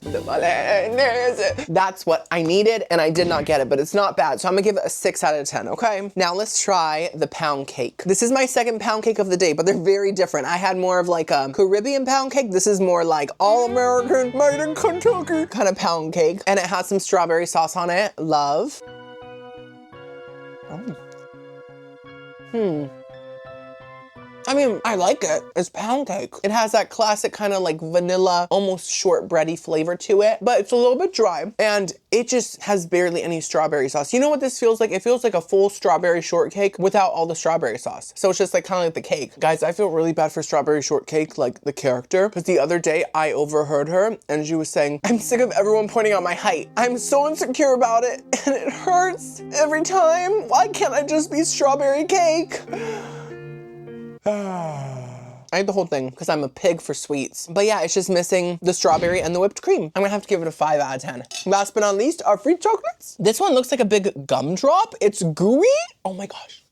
that's what I needed and I did not get it, but it's not bad. So I'm gonna give it a 6 out of 10, okay? Now let's try the pound cake. This is my second pound cake of the day, but they're very different. I had more of like a Caribbean pound cake. This is more like all American, made in Kentucky kind of pound cake. And it has some strawberry sauce on it. Love. I mean, I like it. It's pound cake. It has that classic kind of like vanilla, almost shortbready flavor to it, but it's a little bit dry and it just has barely any strawberry sauce. You know what this feels like? It feels like a full strawberry shortcake without all the strawberry sauce. So it's just like kind of like the cake. Guys, I feel really bad for strawberry shortcake, like the character, because the other day I overheard her and she was saying, I'm sick of everyone pointing out my height. I'm so insecure about it and it hurts every time. Why can't I just be strawberry cake? I ate the whole thing because I'm a pig for sweets. But yeah, it's just missing the strawberry and the whipped cream. I'm gonna have to give it a 5 out of 10. Last but not least, our fruit chocolates. This one looks like a big gumdrop. It's gooey. Oh my gosh.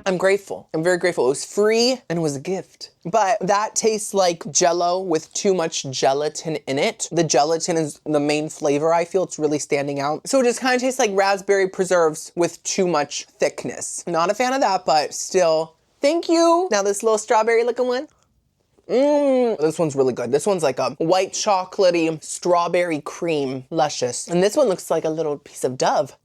I'm grateful. I'm very grateful. It was free and it was a gift. But that tastes like Jell-O with too much gelatin in it. The gelatin is the main flavor. I feel it's really standing out. So it just kind of tastes like raspberry preserves with too much thickness. Not a fan of that, but still, thank you. Now this little strawberry looking one. This one's really good. This one's like a white chocolatey strawberry cream, luscious. And this one looks like a little piece of Dove.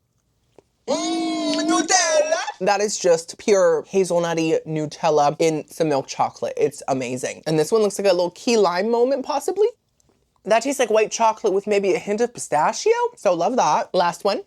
Nutella! That is just pure hazelnutty Nutella in some milk chocolate. It's amazing. And this one looks like a little key lime moment, possibly. That tastes like white chocolate with maybe a hint of pistachio. So love that. Last one.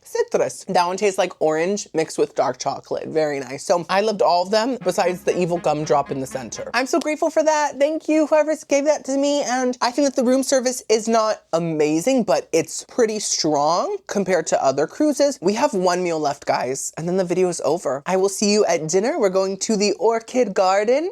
Citrus. That one tastes like orange mixed with dark chocolate. Very nice. So I loved all of them besides the evil gumdrop in the center. I'm so grateful for that. Thank you, whoever gave that to me. And I think that the room service is not amazing, but it's pretty strong compared to other cruises. We have one meal left, guys, and then the video is over. I will see you at dinner. We're going to the Orchid Garden.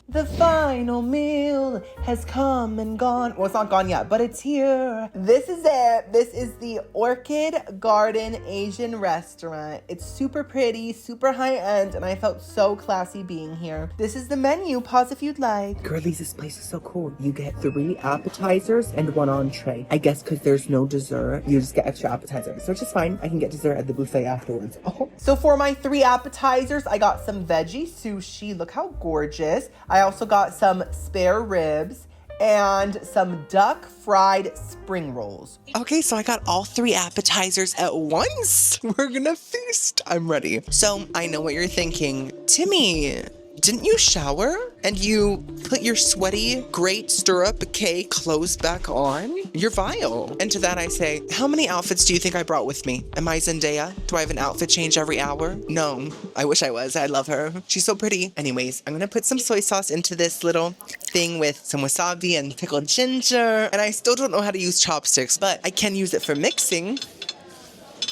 The final meal has come and gone. Well, it's not gone yet, but it's here. This is it. This is the Orchid Garden Asian restaurant. It's super pretty, super high end, and I felt so classy being here. This is the menu. Pause if you'd like. Girlies, this place is so cool. You get 3 appetizers and 1 entree. I guess because there's no dessert, you just get extra appetizers, which is fine. I can get dessert at the buffet afterwards. Oh. So for my 3 appetizers, I got some veggie sushi. Look how gorgeous. I also got some spare ribs and some duck fried spring rolls. Okay, so I got all 3 appetizers at once. We're gonna feast. I'm ready. So I know what you're thinking. Timmy, didn't you shower and you put your sweaty Great Stirrup Cay clothes back on? You're vile. And to that I say, how many outfits do you think I brought with me? Am I Zendaya? Do I have an outfit change every hour? No, I wish I was. I love her. She's so pretty. Anyways, I'm gonna put some soy sauce into this little thing with some wasabi and pickled ginger. And I still don't know how to use chopsticks, but I can use it for mixing.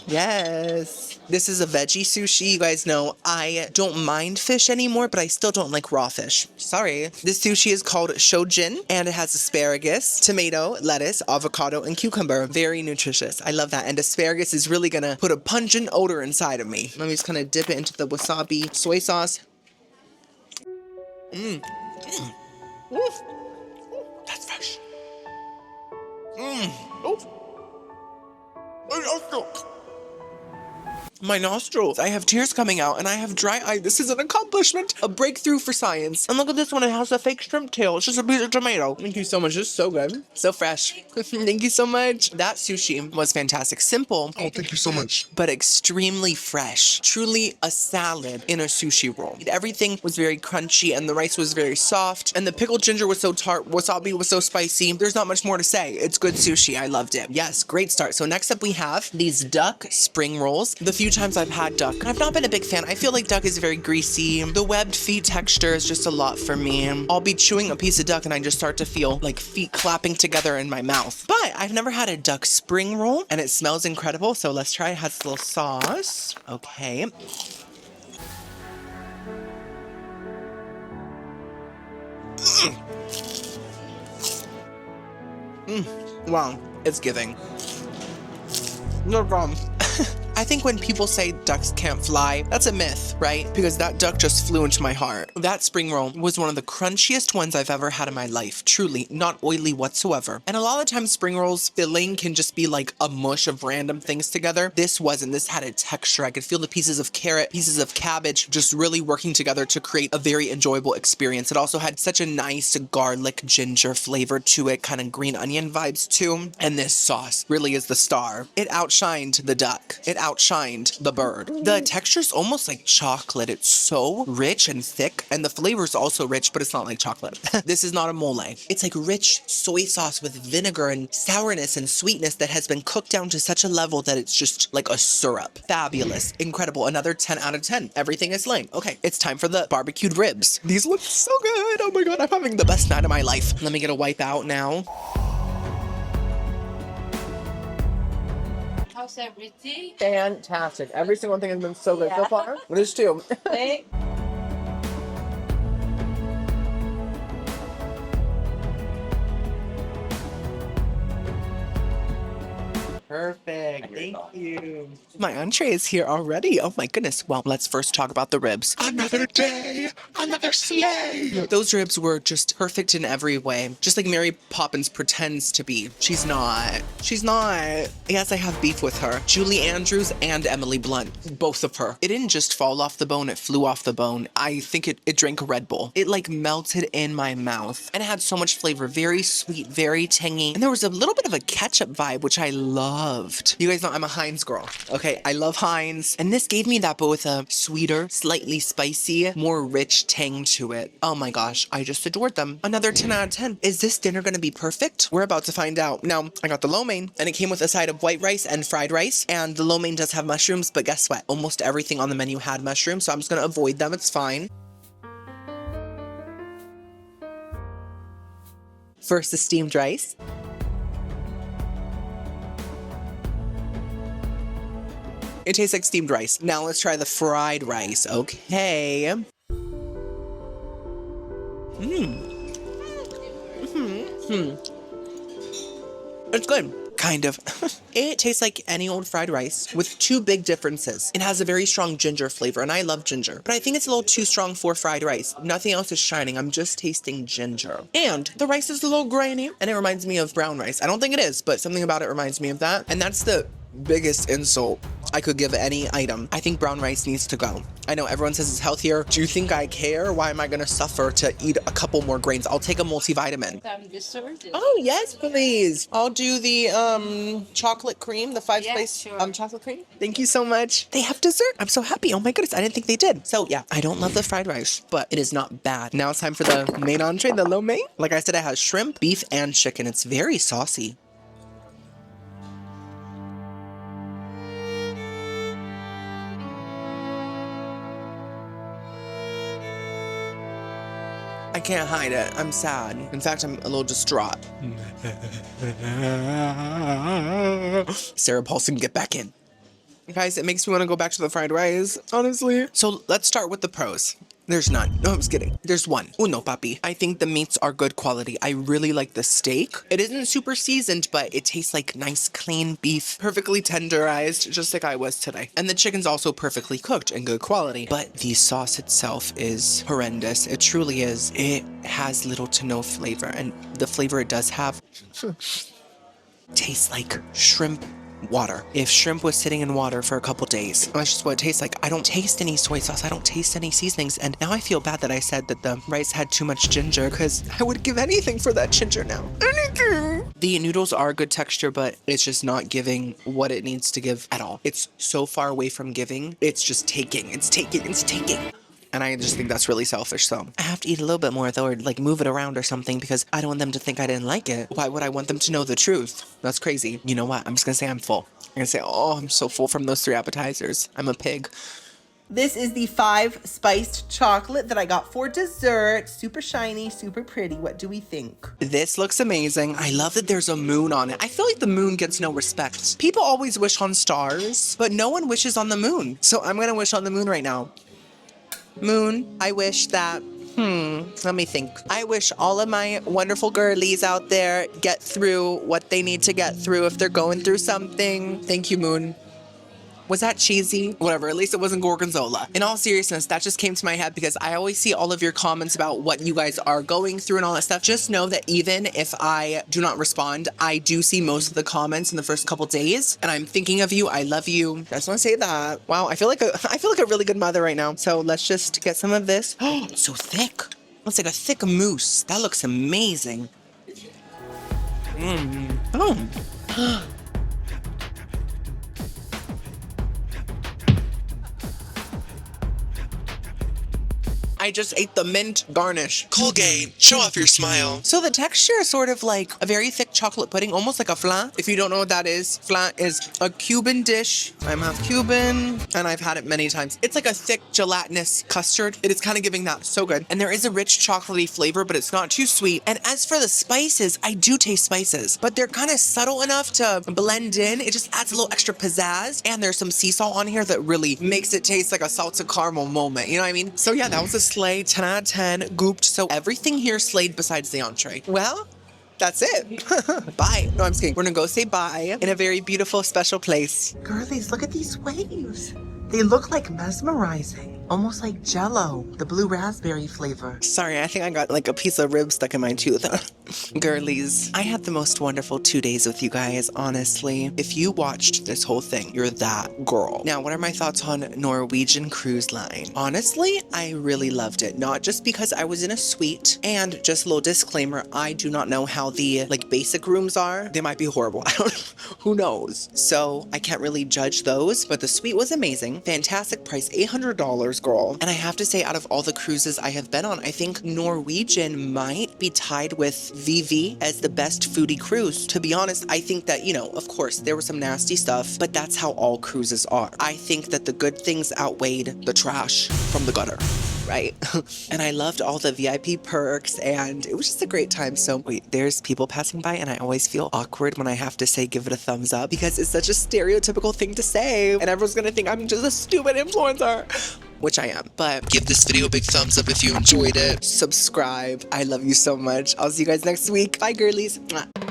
Yes. This is a veggie sushi. You guys know I don't mind fish anymore, but I still don't like raw fish. Sorry. This sushi is called shojin, and it has asparagus, tomato, lettuce, avocado, and cucumber. Very nutritious. I love that. And asparagus is really gonna put a pungent odor inside of me. Let me just kind of dip it into the wasabi soy sauce. That's fresh. My nostrils. I have tears coming out and I have dry eye. This is an accomplishment, a breakthrough for science. And look at this one. It has a fake shrimp tail. It's just a piece of tomato. Thank you so much. It's so good. So fresh. Thank you so much. That sushi was fantastic. Simple. Oh, thank you so much. But extremely fresh. Truly a salad in a sushi roll. Everything was very crunchy and the rice was very soft and the pickled ginger was so tart. Wasabi was so spicy. There's not much more to say. It's good sushi. I loved it. Yes, great start. So next up we have these duck spring rolls. The few times I've had duck, I've not been a big fan. I feel like duck is very greasy. The webbed feet texture is just a lot for me. I'll be chewing a piece of duck and I just start to feel like feet clapping together in my mouth. But I've never had a duck spring roll and it smells incredible. So let's try it. It has a little sauce. Okay. Wow, it's giving. No problem. I think when people say ducks can't fly, that's a myth, right? Because that duck just flew into my heart. That spring roll was one of the crunchiest ones I've ever had in my life. Truly, not oily whatsoever. And a lot of the time spring rolls filling can just be like a mush of random things together. This wasn't. This had a texture. I could feel the pieces of carrot, pieces of cabbage just really working together to create a very enjoyable experience. It also had such a nice garlic ginger flavor to it, kind of green onion vibes too. And this sauce really is the star. It outshined the duck. It outshined the bird. The texture's almost like chocolate. It's so rich and thick, and the flavor's also rich, but it's not like chocolate. This is not a mole. It's like rich soy sauce with vinegar and sourness and sweetness that has been cooked down to such a level that it's just like a syrup. Fabulous. Incredible. Another 10 out of 10. Everything is slaying. Okay, it's time for the barbecued ribs. These look so good. Oh my god, I'm having the best night of my life. Let me get a wipe out now. How's everything? Fantastic. Every single thing has been so good so far. This too. Perfect. Thank you. My entree is here already. Oh my goodness. Well, let's first talk about the ribs. Another day, another slay. Those ribs were just perfect in every way. Just like Mary Poppins pretends to be. She's not. She's not. Yes, I have beef with her. Julie Andrews and Emily Blunt. Both of her. It didn't just fall off the bone. It flew off the bone. I think it drank a Red Bull. It like melted in my mouth. And it had so much flavor. Very sweet, very tangy. And there was a little bit of a ketchup vibe, which I loved. You guys know I'm a Heinz girl. Okay, I love Heinz. And this gave me that, but with a sweeter, slightly spicy, more rich tang to it. Oh my gosh, I just adored them. Another 10 out of 10. Is this dinner gonna be perfect? We're about to find out. Now, I got the lo mein, and it came with a side of white rice and fried rice. And the lo mein does have mushrooms, but guess what? Almost everything on the menu had mushrooms, so I'm just gonna avoid them. It's fine. First, the steamed rice. It tastes like steamed rice. Now let's try the fried rice. Okay. It's good. Kind of. It tastes like any old fried rice with two big differences. It has a very strong ginger flavor, and I love ginger, but I think it's a little too strong for fried rice. Nothing else is shining. I'm just tasting ginger. And the rice is a little grainy, and it reminds me of brown rice. I don't think it is, but something about it reminds me of that. And that's the biggest insult I could give any item. I think brown rice needs to go. I know everyone says it's healthier. Do you think I care? Why am I gonna suffer to eat a couple more grains? I'll take a multivitamin. Oh yes, please. I'll do the chocolate cream, the five-spice chocolate cream. Thank you so much. They have dessert. I'm so happy. Oh my goodness, I didn't think they did. So yeah, I don't love the fried rice, but it is not bad. Now it's time for the main entree, the lo mein. Like I said, it has shrimp, beef, and chicken. It's very saucy. I can't hide it. I'm sad. In fact, I'm a little distraught. Sarah Paulson, get back in. Guys, it makes me want to go back to the fried rice, honestly. So let's start with the pros. There's none. No, I'm just kidding. There's one. Uno, papi. I think the meats are good quality. I really like the steak. It isn't super seasoned, but it tastes like nice, clean beef. Perfectly tenderized, just like I was today. And the chicken's also perfectly cooked and good quality. But the sauce itself is horrendous. It truly is. It has little to no flavor. And the flavor it does have tastes like shrimp water. If shrimp was sitting in water for a couple days, that's just what it tastes like. I don't taste any soy sauce. I don't taste any seasonings. And now I feel bad that I said that the rice had too much ginger, because I would give anything for that ginger now. Anything. The noodles are good texture, but it's just not giving what it needs to give at all. It's so far away from giving. It's just taking. It's taking. It's taking. And I just think that's really selfish, so I have to eat a little bit more, though, or like move it around or something, because I don't want them to think I didn't like it. Why would I want them to know the truth? That's crazy. You know what? I'm just gonna say I'm full. I'm gonna say, oh, I'm so full from those 3 appetizers. I'm a pig. This is the 5 spiced chocolate that I got for dessert. Super shiny, super pretty. What do we think? This looks amazing. I love that there's a moon on it. I feel like the moon gets no respect. People always wish on stars, but no one wishes on the moon. So I'm gonna wish on the moon right now. Moon, I wish that, let me think. I wish all of my wonderful girlies out there get through what they need to get through if they're going through something. Thank you, Moon. Was that cheesy? Whatever, at least it wasn't gorgonzola. In all seriousness, that just came to my head because I always see all of your comments about what you guys are going through and all that stuff. Just know that even if I do not respond, I do see most of the comments in the first couple days, and I'm thinking of you. I love you. I just want to say that. Wow, I feel like a really good mother right now. So let's just get some of this. Oh, it's so thick. Looks like a thick mousse. That looks amazing. Oh. I just ate the mint garnish. Colgate, show off your smile. So the texture is sort of like a very thick chocolate pudding, almost like a flan. If you don't know what that is, flan is a Cuban dish. I'm half Cuban, and I've had it many times. It's like a thick gelatinous custard. It is kind of giving that. So good. And there is a rich chocolatey flavor, but it's not too sweet. And as for the spices, I do taste spices, but they're kind of subtle enough to blend in. It just adds a little extra pizzazz. And there's some sea salt on here that really makes it taste like a salted caramel moment. You know what I mean? So yeah, that was a slay, 10 out of 10, gooped. So everything here slayed besides the entree. Well, that's it. Bye. No, I'm just kidding. We're gonna go say bye in a very beautiful, special place. Girlies, look at these waves. They look like mesmerizing. Almost like Jell-O, the blue raspberry flavor. Sorry, I think I got like a piece of rib stuck in my tooth. Girlies, I had the most wonderful 2 days with you guys, honestly. If you watched this whole thing, you're that girl. Now, what are my thoughts on Norwegian Cruise Line? Honestly, I really loved it. Not just because I was in a suite, and just a little disclaimer, I do not know how the like basic rooms are. They might be horrible. I don't who knows? So I can't really judge those, but the suite was amazing. Fantastic price, $800, girl. And I have to say, out of all the cruises I have been on, I think Norwegian might be tied with VV as the best foodie cruise. To be honest, I think that, you know, of course, there was some nasty stuff, but that's how all cruises are. I think that the good things outweighed the trash from the gutter. Right? And I loved all the VIP perks, and it was just a great time. So wait, there's people passing by, and I always feel awkward when I have to say give it a thumbs up, because it's such a stereotypical thing to say, and everyone's gonna think I'm just a stupid influencer, which I am. But Give this video a big thumbs up if you enjoyed it. subscribe. I love you so much. I'll see you guys next week. Bye, girlies. Mwah.